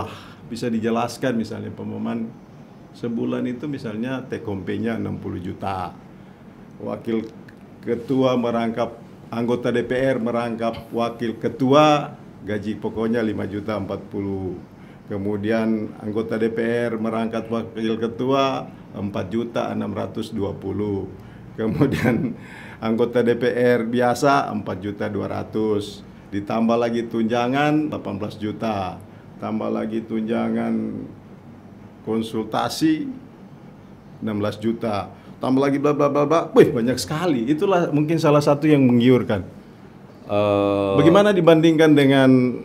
bisa dijelaskan misalnya Pak Maman, sebulan itu misalnya take home pay-nya 60 juta. Wakil ketua merangkap, anggota DPR merangkap wakil ketua, gaji pokoknya 5 juta 40. Kemudian anggota DPR merangkap wakil ketua 4 juta 620. Kemudian anggota DPR biasa 4 juta 200. Ditambah lagi tunjangan 18 juta. Tambah lagi tunjangan konsultasi 16 juta. Tambah lagi bla bla bla bla. Wih, banyak sekali. Itulah mungkin salah satu yang menggiurkan. Bagaimana dibandingkan dengan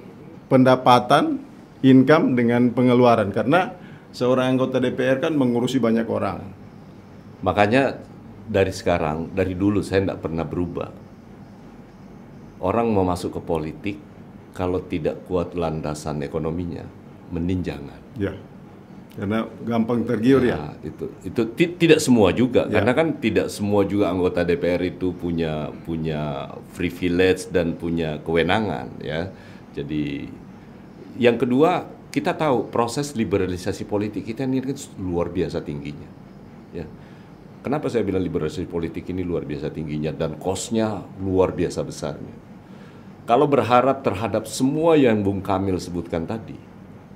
pendapatan, income dengan pengeluaran? Karena seorang anggota DPR kan mengurusi banyak orang. Makanya dari dulu saya tidak pernah berubah. Orang mau masuk ke politik, kalau tidak kuat landasan ekonominya, mending jangan. Ya. Karena gampang tergiur ya. Itu tidak semua juga, karena kan tidak semua juga anggota DPR itu punya privilege dan punya kewenangan ya. Jadi yang kedua, kita tahu proses liberalisasi politik kita ini kan luar biasa tingginya. Ya. Kenapa saya bilang liberalisasi politik ini luar biasa tingginya dan cost-nya luar biasa besarnya? Kalau berharap terhadap semua yang Bung Kamil sebutkan tadi,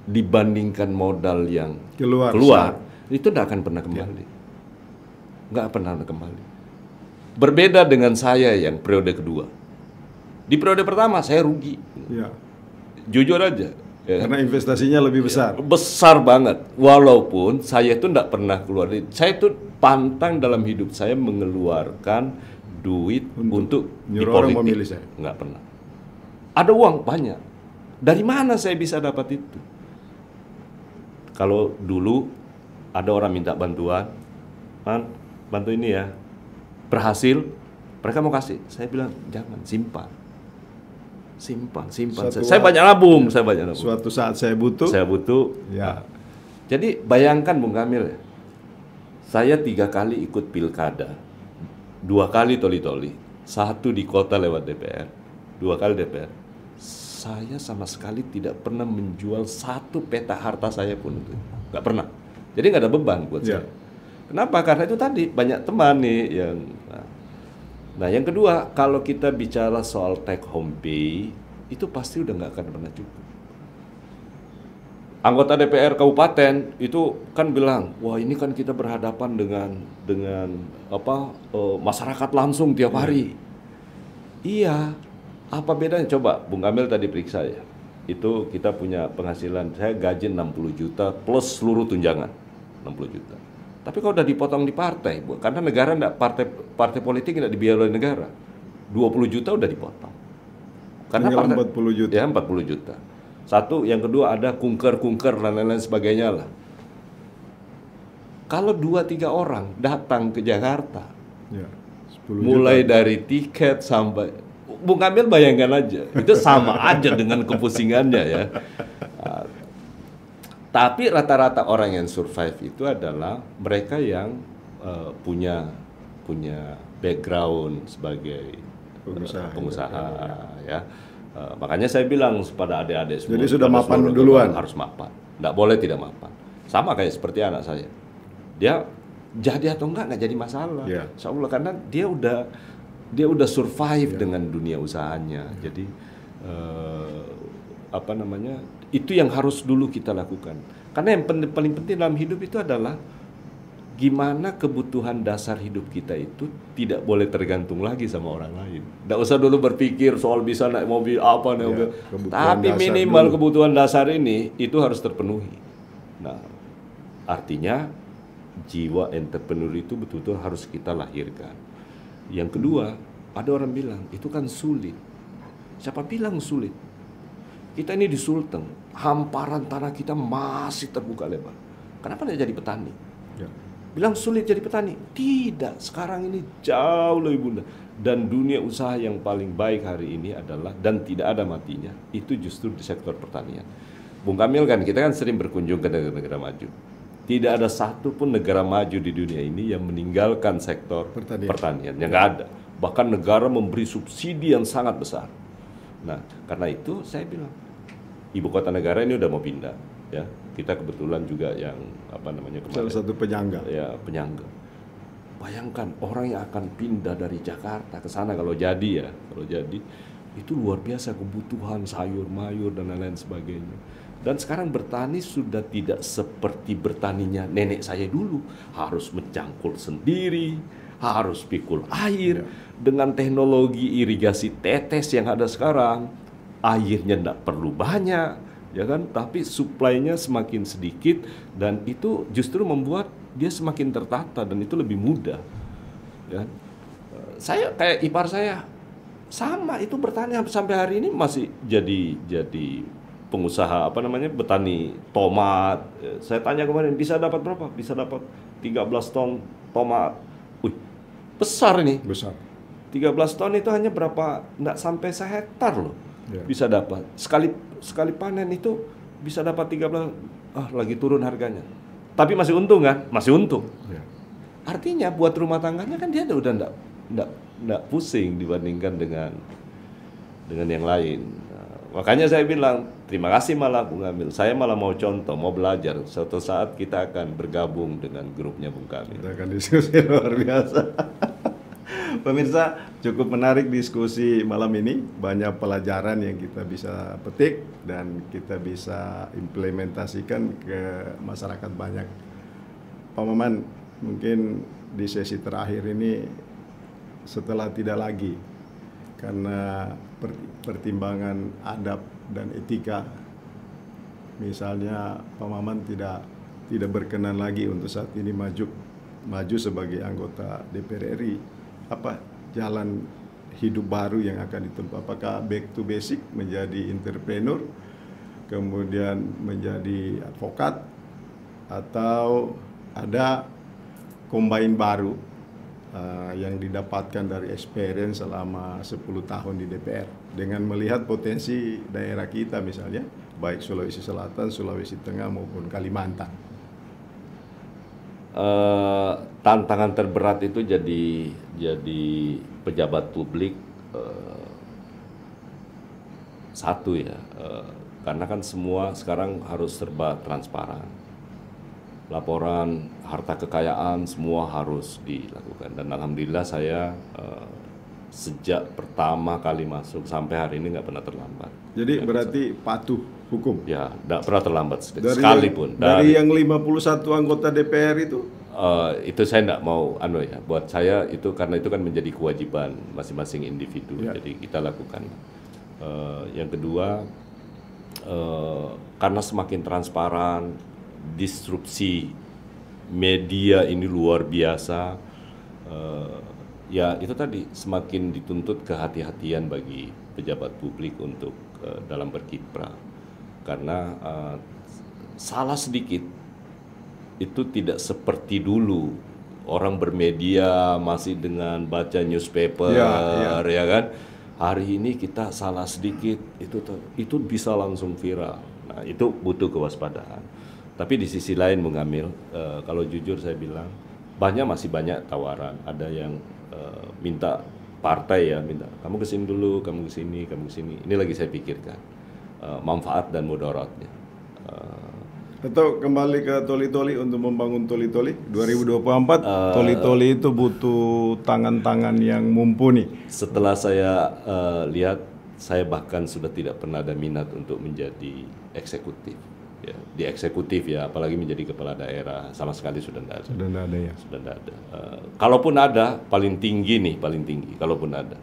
dibandingkan modal yang keluar itu tidak akan pernah kembali. Nggak pernah kembali. Berbeda dengan saya yang periode kedua. Di periode pertama saya rugi. Ya. Jujur aja. Ya. Karena investasinya lebih besar. Besar banget. Walaupun saya itu tidak pernah keluar. Saya itu pantang dalam hidup saya mengeluarkan duit untuk di orang politik. memilih saya. Nggak pernah. Ada uang banyak. Dari mana saya bisa dapat itu? Kalau dulu ada orang minta bantuan, Man, bantu ini ya. Berhasil, mereka mau kasih. Saya bilang, jangan, simpan. Saya banyak nabung, Suatu saat saya butuh. Ya. Jadi bayangkan Bung Kamil, saya 3 kali ikut pilkada, 2 kali toli-toli, 1 di kota lewat DPR, 2 kali DPR. Saya sama sekali tidak pernah menjual 1 peta harta saya pun itu, nggak pernah. Jadi nggak ada beban buat saya. Kenapa? Karena itu tadi banyak teman nih yang. Nah, yang kedua, kalau kita bicara soal take home pay, itu pasti udah nggak akan pernah cukup. Anggota DPR kabupaten itu kan bilang, wah ini kan kita berhadapan dengan masyarakat langsung tiap hari. Iya, apa bedanya? Coba Bung Kamil tadi periksa ya. Itu kita punya penghasilan, saya gaji 60 juta plus seluruh tunjangan 60 juta. Tapi kalau udah dipotong di partai, karena negara enggak, partai politik tidak dibiayai oleh negara. 20 juta udah dipotong. Karena tinggal partai 40 juta. Ya, 40 juta. Satu, yang kedua ada kunker-kunker dan lain-lain sebagainya lah. Kalau 2-3 orang datang ke Jakarta, Ya, 10 mulai juta. dari tiket sampai Bung Kamil bayangkan aja, itu sama aja dengan kepusingannya ya. Tapi rata-rata orang yang survive itu adalah mereka yang punya background sebagai pengusaha ya. Makanya saya bilang kepada adik-adik semua. Jadi sudah mapan duluan. Harus mapan. Nggak boleh tidak mapan. Sama kayak seperti anak saya. Dia jadi atau enggak jadi masalah. Insya Allah, karena dia udah survive dengan dunia usahanya. Jadi itu yang harus dulu kita lakukan. Karena yang paling penting dalam hidup itu adalah gimana kebutuhan dasar hidup kita itu tidak boleh tergantung lagi sama orang lain. Nggak usah dulu berpikir soal bisa naik mobil apa, naik mobil. Tapi minimal kebutuhan dasar ini itu harus terpenuhi. Nah, artinya jiwa entrepreneur itu betul-betul harus kita lahirkan. Yang kedua, ada orang bilang itu kan sulit. Siapa bilang sulit? Kita ini di Sulteng, hamparan tanah kita masih terbuka lebar. Kenapa tidak jadi petani? Bilang sulit jadi petani? Tidak, sekarang ini jauh lebih mudah. Dan dunia usaha yang paling baik hari ini adalah, dan tidak ada matinya, itu justru di sektor pertanian. Bung Kamil kan, kita kan sering berkunjung ke negara-negara maju. Tidak ada satu pun negara maju di dunia ini yang meninggalkan sektor pertanian. Yang nggak ada. Bahkan negara memberi subsidi yang sangat besar. Nah, karena itu saya bilang, ibu kota negara ini udah mau pindah. Ya, kita kebetulan juga yang kemarin, salah satu penyangga. Ya, penyangga. Bayangkan orang yang akan pindah dari Jakarta ke sana kalau jadi itu luar biasa kebutuhan sayur mayur dan lain-lain sebagainya. Dan sekarang bertani sudah tidak seperti bertaninya nenek saya dulu, harus mencangkul sendiri, harus pikul air. Dengan teknologi irigasi tetes yang ada sekarang, airnya tidak perlu banyak, ya kan? Tapi suplainya semakin sedikit, dan itu justru membuat dia semakin tertata dan itu lebih mudah. Ya. Saya kayak ipar saya sama itu bertani sampai hari ini masih jadi pengusaha petani tomat. Saya tanya kemarin bisa dapat berapa? Bisa dapat 13 ton tomat. Wih, besar ini. Besar. 13 ton itu hanya berapa? Nggak sampai sehektar loh. Bisa dapat. Sekali panen itu bisa dapat 13. Lagi turun harganya. Tapi masih untung kan? Masih untung. Artinya buat rumah tangganya kan dia udah nggak pusing dibandingkan dengan yang lain. Makanya saya bilang, terima kasih malah Bung Kamil. Saya malah mau contoh, mau belajar. Suatu saat kita akan bergabung dengan grupnya Bung Kamil. Kita akan diskusi luar biasa. Pemirsa, cukup menarik diskusi malam ini. Banyak pelajaran yang kita bisa petik dan kita bisa implementasikan ke masyarakat banyak. Pak Maman, mungkin di sesi terakhir ini setelah tidak lagi karena pertimbangan adab dan etika, misalnya Pak Maman tidak berkenan lagi untuk saat ini maju sebagai anggota DPR RI, apa jalan hidup baru yang akan ditempuh? Apakah back to basic menjadi entrepreneur, kemudian menjadi advokat, atau ada combine baru yang didapatkan dari experience selama 10 tahun di DPR dengan melihat potensi daerah kita misalnya baik Sulawesi Selatan, Sulawesi Tengah maupun Kalimantan? Tantangan terberat itu jadi pejabat publik satu ya, karena kan semua sekarang harus serba transparan. Laporan harta kekayaan semua harus dilakukan, dan alhamdulillah saya sejak pertama kali masuk sampai hari ini nggak pernah terlambat. Jadi ya, berarti patuh hukum? Ya, nggak pernah terlambat sekalipun. Dari yang 51 anggota DPR itu saya nggak mau ya. Buat saya itu karena itu kan menjadi kewajiban masing-masing individu. Ya. Jadi kita lakukan. Yang kedua, karena semakin transparan, disrupsi media ini luar biasa, ya itu tadi semakin dituntut kehati-hatian bagi pejabat publik untuk dalam berkiprah, karena salah sedikit itu tidak seperti dulu orang bermedia masih dengan baca newspaper, ya kan. Hari ini kita salah sedikit itu bisa langsung viral. Nah, itu butuh kewaspadaan. Tapi di sisi lain Bung Amil, kalau jujur saya bilang masih banyak tawaran. Ada yang minta partai ya, minta kamu kesini dulu, kamu kesini, kamu kesini. Ini lagi saya pikirkan manfaat dan mudaratnya. Atau kembali ke Toli-Toli untuk membangun Toli-Toli 2024. Toli-Toli itu butuh tangan-tangan yang mumpuni. Setelah saya lihat, saya bahkan sudah tidak pernah ada minat untuk menjadi eksekutif. Ya, di eksekutif ya, apalagi menjadi kepala daerah, sama sekali sudah tidak ada. Sudah tidak ada ya. Sudah tidak ada. Kalaupun ada, paling tinggi. Kalaupun ada,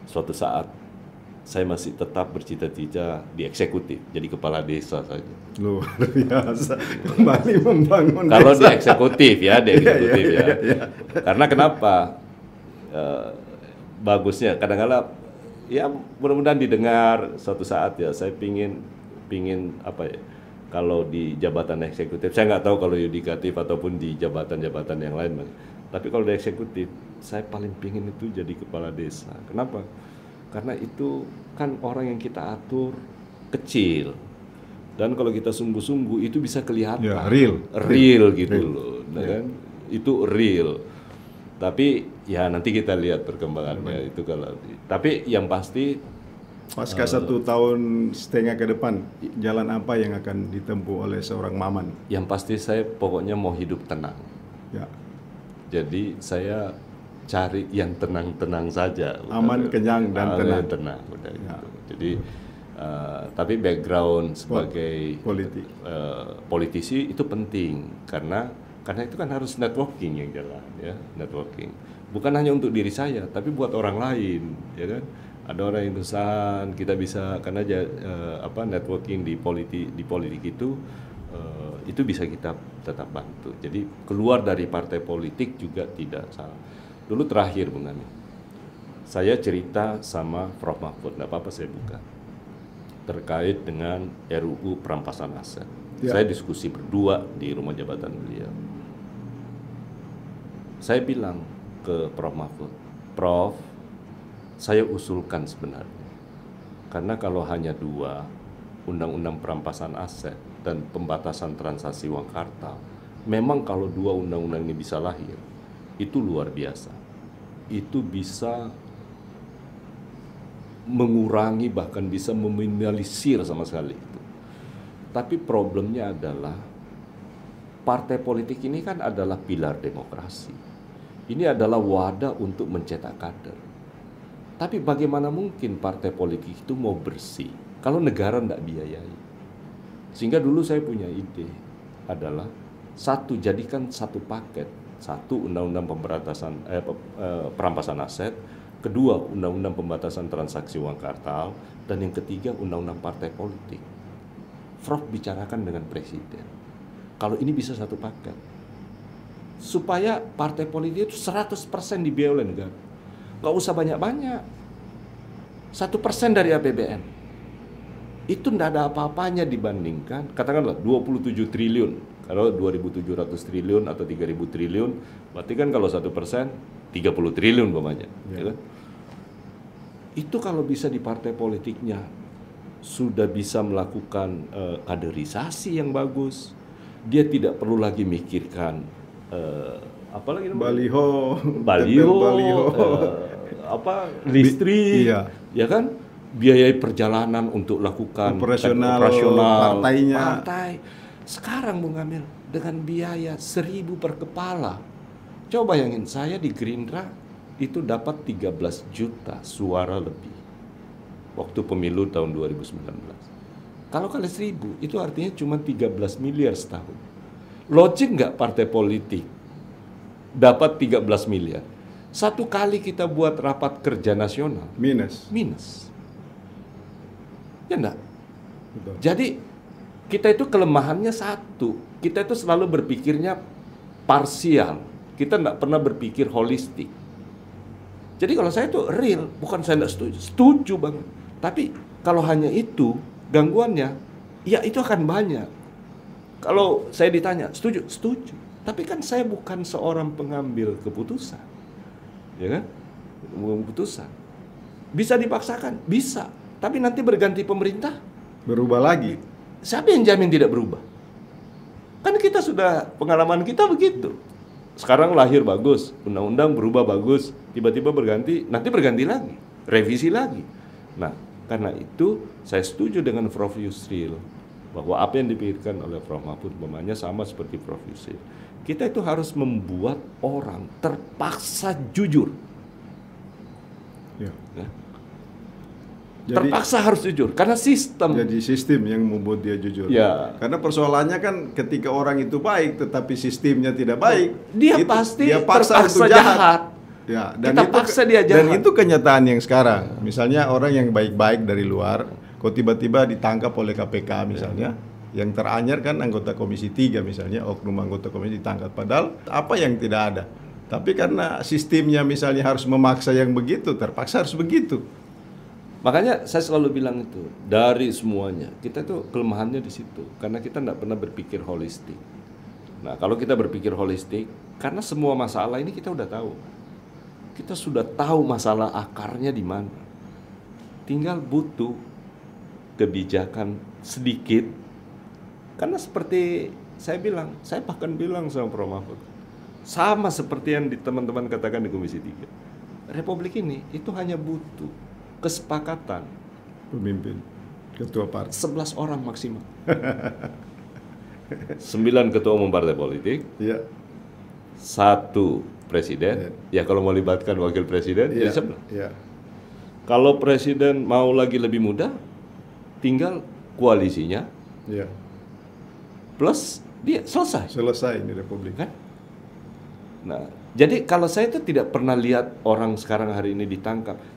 suatu saat saya masih tetap bercita-cita di eksekutif, jadi kepala desa saja. Luar biasa, kembali membangun Kalau desa. di eksekutif ya, Karena kenapa? Bagusnya kadang-kadang ya mudah-mudahan didengar suatu saat ya. Saya pingin apa ya? Kalau di jabatan eksekutif, saya nggak tahu kalau yudikatif ataupun di jabatan-jabatan yang lain. Tapi kalau di eksekutif, saya paling pingin itu jadi kepala desa. Kenapa? Karena itu kan orang yang kita atur kecil. Dan kalau kita sungguh-sungguh itu bisa kelihatan. Ya, real gitu loh. Nah, kan? Itu real. Tapi ya nanti kita lihat perkembangannya itu kalau. Tapi yang pasti pasca 1,5 tahun ke depan, jalan apa yang akan ditempuh oleh seorang Maman? Yang pasti saya pokoknya mau hidup tenang. Ya. Jadi saya cari yang tenang-tenang saja. Aman, kenyang, dan tenang. Udah ya. gitu. Jadi tapi background sebagai politisi itu penting karena itu kan harus networking yang jalan ya, networking. Bukan hanya untuk diri saya, tapi buat orang lain, ya kan? Ada orang yang urusan, kita bisa karena networking di politik itu bisa kita tetap bantu. Jadi keluar dari partai politik juga tidak salah. Dulu terakhir Bung Ami, saya cerita sama Prof Mahfud, nggak apa-apa saya buka, terkait dengan RUU perampasan aset. Ya. Saya diskusi berdua di rumah jabatan beliau. Saya bilang ke Prof Mahfud, Prof, saya usulkan sebenarnya, karena kalau hanya 2, undang-undang perampasan aset dan pembatasan transaksi uang kartal, memang kalau 2 undang-undang ini bisa lahir, itu luar biasa. Itu bisa mengurangi, bahkan bisa meminimalisir sama sekali itu. Tapi problemnya adalah partai politik ini kan adalah pilar demokrasi. Ini adalah wadah untuk mencetak kader. Tapi bagaimana mungkin partai politik itu mau bersih kalau negara tidak biayai? Sehingga dulu saya punya ide adalah jadikan satu paket, 1 undang-undang perampasan aset, 2 undang-undang pembatasan transaksi uang kartal, dan yang ketiga undang-undang partai politik. Prof bicarakan dengan presiden. Kalau ini bisa satu paket, supaya partai politik itu 100% dibiayai oleh negara. Nggak usah banyak-banyak, 1% dari APBN. Itu tidak ada apa-apanya dibandingkan, katakanlah 27 triliun. Kalau 2.700 triliun atau 3.000 triliun, berarti kan kalau 1%, 30 triliun umpamanya. Ya kan? Itu kalau bisa di partai politiknya, sudah bisa melakukan kaderisasi yang bagus. Dia tidak perlu lagi mikirkan apalagi baliho, listrik, ya kan, biaya perjalanan untuk lakukan operasional partai. Sekarang Bung Amil dengan biaya 1.000 per kepala. Coba bayangin, saya di Gerindra itu dapat 13 juta suara lebih waktu pemilu tahun 2019. Kalau kali 1.000 itu artinya cuma 13 miliar setahun. Logik nggak partai politik dapat 13 miliar? Satu kali kita buat rapat kerja nasional minus. Ya enggak? Betul. Jadi kita itu kelemahannya satu, kita itu selalu berpikirnya parsial, kita enggak pernah berpikir holistik. Jadi kalau saya itu real, bukan saya enggak setuju banget. Tapi kalau hanya itu gangguannya, ya itu akan banyak. Kalau saya ditanya, setuju? Setuju. Tapi kan saya bukan seorang pengambil keputusan. Ya kan? Keputusan. Bisa dipaksakan? Bisa. Tapi nanti berganti pemerintah? Berubah lagi. Siapa yang jamin tidak berubah? Kan kita sudah, pengalaman kita begitu. Sekarang lahir bagus, undang-undang berubah bagus, tiba-tiba berganti, nanti berganti lagi, revisi lagi. Nah, karena itu saya setuju dengan Prof. Yusril bahwa apa yang dipikirkan oleh Prof. Mahfud umpamanya sama seperti Prof. Yusril. Kita itu harus membuat orang terpaksa jujur. Ya. Ya. Jadi, terpaksa harus jujur karena sistem. Jadi sistem yang membuat dia jujur. Ya. Karena persoalannya kan ketika orang itu baik tetapi sistemnya tidak baik, Dia pasti paksa terpaksa untuk jahat. Ya, Kita paksa dia jahat. Dan itu kenyataan yang sekarang. Misalnya orang yang baik-baik dari luar, kok tiba-tiba ditangkap oleh KPK misalnya, yang teranyar kan anggota Komisi 3 misalnya, oknum anggota komisi ditangkap. Padahal apa yang tidak ada. Tapi karena sistemnya misalnya harus memaksa yang begitu, terpaksa harus begitu. Makanya saya selalu bilang itu, dari semuanya, kita tuh kelemahannya di situ. Karena kita tidak pernah berpikir holistik. Nah, kalau kita berpikir holistik, karena semua masalah ini kita udah tahu. Kita sudah tahu masalah akarnya di mana. Tinggal butuh kebijakan sedikit. Karena seperti saya bilang, saya bahkan bilang sama Prof. Mahfud, sama seperti yang teman-teman katakan di Komisi 3. Republik ini itu hanya butuh kesepakatan Pemimpin, ketua partai. 11 orang maksimal. 9 ketua umum partai politik, Iya. 1 presiden. Ya kalau mau libatkan wakil presiden, Iya. jadi 11. Iya. Kalau presiden mau lagi lebih mudah, tinggal koalisinya Iya. plus dia selesai. Selesai ini republik. Kan? Nah, jadi kalau saya itu tidak pernah lihat orang sekarang hari ini ditangkap.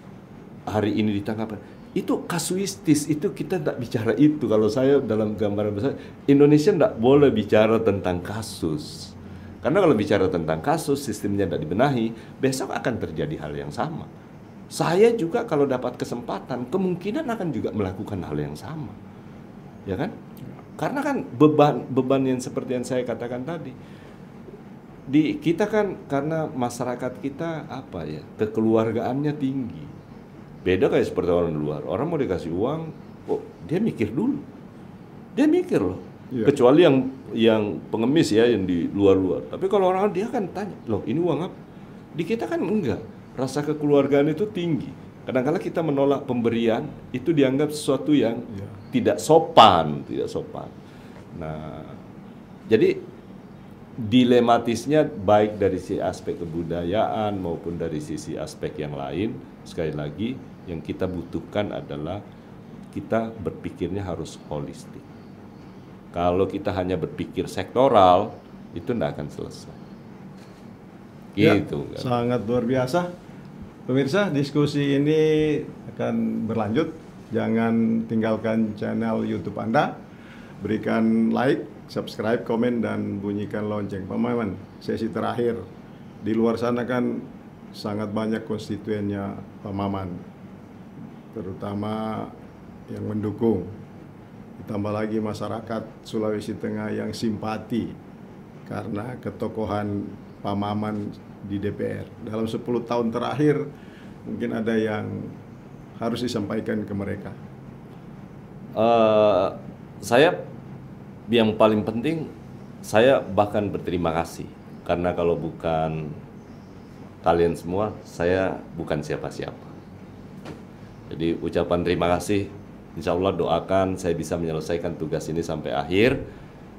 Hari ini ditangkap, itu kasuistis, itu kita tidak bicara itu. Kalau saya dalam gambaran besar, Indonesia tidak boleh bicara tentang kasus. Karena kalau bicara tentang kasus, sistemnya tidak dibenahi, besok akan terjadi hal yang sama. Saya juga kalau dapat kesempatan, kemungkinan akan juga melakukan hal yang sama. Ya kan? Karena kan beban yang seperti yang saya katakan tadi. Kita kan, karena masyarakat kita apa ya, kekeluargaannya tinggi. Beda kayak seperti orang luar. Orang mau dikasih uang, dia mikir dulu. Dia mikir loh. Iya. Kecuali yang pengemis ya, yang di luar-luar. Tapi kalau orang dia kan tanya, loh ini uang apa? Di kita kan enggak. Rasa kekeluargaan itu tinggi. Kadang-kadang kita menolak pemberian, itu dianggap sesuatu yang tidak sopan. Nah, jadi dilematisnya baik dari sisi aspek kebudayaan maupun dari sisi aspek yang lain. Sekali lagi, yang kita butuhkan adalah kita berpikirnya harus holistik. Kalau kita hanya berpikir sektoral, itu tidak akan selesai. Gitu. Ya, sangat luar biasa. Pemirsa, diskusi ini akan berlanjut. Jangan tinggalkan channel YouTube Anda. Berikan like, subscribe, komen, dan bunyikan lonceng. Pak Maman, sesi terakhir. Di luar sana kan sangat banyak konstituennya Pak Maman, terutama yang mendukung. Ditambah lagi masyarakat Sulawesi Tengah yang simpati karena ketokohan Pak Maman di DPR. Dalam 10 tahun terakhir mungkin ada yang harus disampaikan ke mereka. Saya yang paling penting, saya bahkan berterima kasih. Karena kalau bukan kalian semua, saya bukan siapa-siapa. Jadi ucapan terima kasih, insya Allah doakan saya bisa menyelesaikan tugas ini sampai akhir.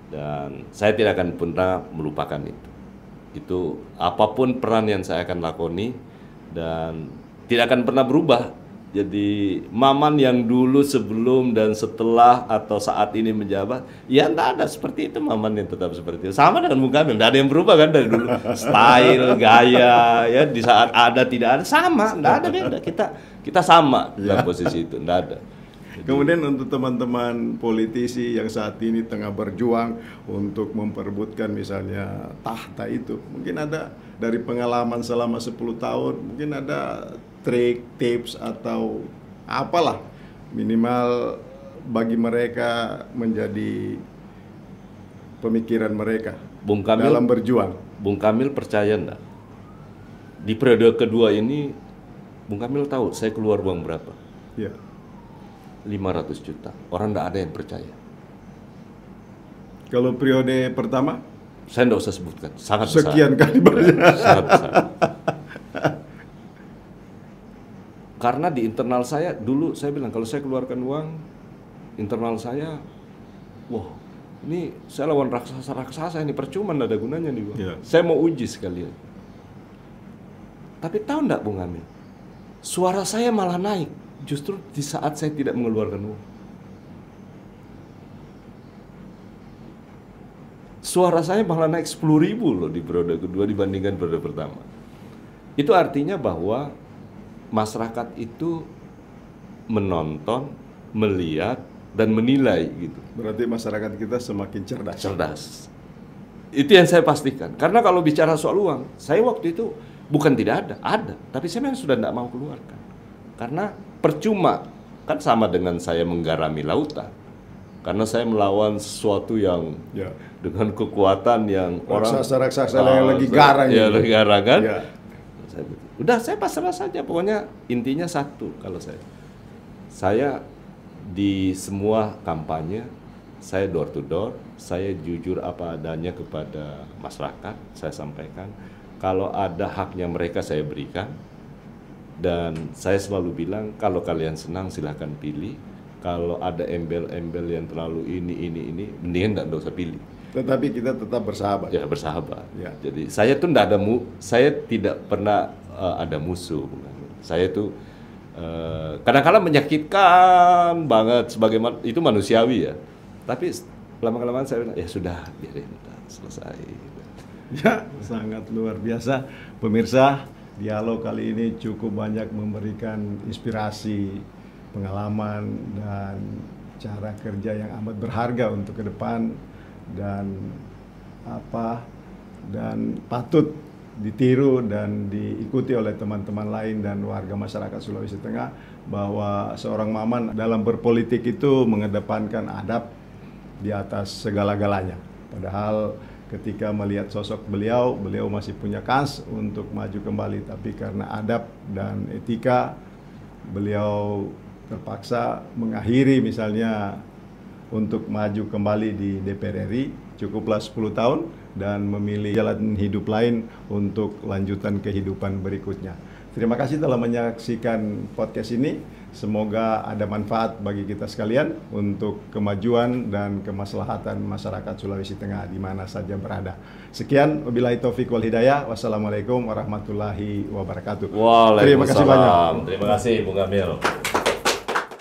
Dan saya tidak akan pernah melupakan itu. Itu apapun peran yang saya akan lakoni, dan tidak akan pernah berubah. Jadi Maman yang dulu, sebelum dan setelah atau saat ini menjabat, ya enggak ada seperti itu. Maman yang tetap seperti itu, sama dengan Bung Kamil, enggak ada yang berubah kan dari dulu. Style, gaya, ya di saat ada tidak ada, sama, enggak ada beda. Kita sama dalam posisi itu, enggak ada. Kemudian untuk teman-teman politisi yang saat ini tengah berjuang untuk memperebutkan misalnya tahta itu, mungkin ada dari pengalaman selama 10 tahun, mungkin ada trik, tips, atau apalah, minimal bagi mereka menjadi pemikiran mereka Bung Kamil, dalam berjuang. Bung Kamil percaya enggak? Di periode kedua ini, Bung Kamil tahu saya keluar uang berapa? Ya. 500 juta. Orang enggak ada yang percaya. Kalau periode pertama? Saya tidak usah sebutkan, sangat besar. Sekian kali banyak. Sangat besar. Karena di internal saya, dulu saya bilang, kalau saya keluarkan uang, internal saya, wah, ini saya lawan raksasa-raksasa ini, percuma, tidak ada gunanya nih Bang. Yeah. Saya mau uji sekalian. Tapi tahu enggak Bung Amil? Suara saya malah naik, justru di saat saya tidak mengeluarkan uang. Suara saya malah naik 10.000 loh di periode kedua dibandingkan periode pertama. Itu artinya bahwa masyarakat itu menonton, melihat, dan menilai gitu. Berarti masyarakat kita semakin cerdas. Cerdas. Itu yang saya pastikan. Karena kalau bicara soal uang, saya waktu itu bukan tidak ada. Tapi saya memang sudah tidak mau keluarkan. Karena percuma, kan sama dengan saya menggarami lautan. Karena saya melawan sesuatu yang dengan kekuatan yang raksasa-raksasa yang lagi garang. Ya, lagi garang kan. Ya. Udah saya pasrah saja, pokoknya intinya satu kalau saya di semua kampanye saya door to door, saya jujur apa adanya kepada masyarakat, saya sampaikan kalau ada haknya mereka saya berikan, dan saya selalu bilang kalau kalian senang silahkan pilih, kalau ada embel-embel yang terlalu ini mendingan nggak usah pilih. Tetapi kita tetap bersahabat. Ya bersahabat. Ya. Jadi saya tuh saya tidak pernah ada musuh. Saya tuh kadang-kadang menyakitkan banget, sebagaimana itu manusiawi ya. Tapi lama-kelamaan saya bilang ya sudah, biarin selesai. Ya, sangat luar biasa. Pemirsa, dialog kali ini cukup banyak memberikan inspirasi, pengalaman, dan cara kerja yang amat berharga untuk ke depan, dan patut ditiru dan diikuti oleh teman-teman lain dan warga masyarakat Sulawesi Tengah, bahwa seorang Maman dalam berpolitik itu mengedepankan adab di atas segala-galanya. Padahal ketika melihat sosok beliau masih punya kans untuk maju kembali, tapi karena adab dan etika beliau terpaksa mengakhiri misalnya untuk maju kembali di DPR RI, cukuplah 10 tahun dan memilih jalan hidup lain untuk lanjutan kehidupan berikutnya. Terima kasih telah menyaksikan podcast ini. Semoga ada manfaat bagi kita sekalian untuk kemajuan dan kemaslahatan masyarakat Sulawesi Tengah di mana saja berada. Sekian, wabillahi taufiq wal hidayah. Wassalamualaikum warahmatullahi wabarakatuh. Waalaikumsalam. Terima kasih banyak. Terima kasih Bung Amil.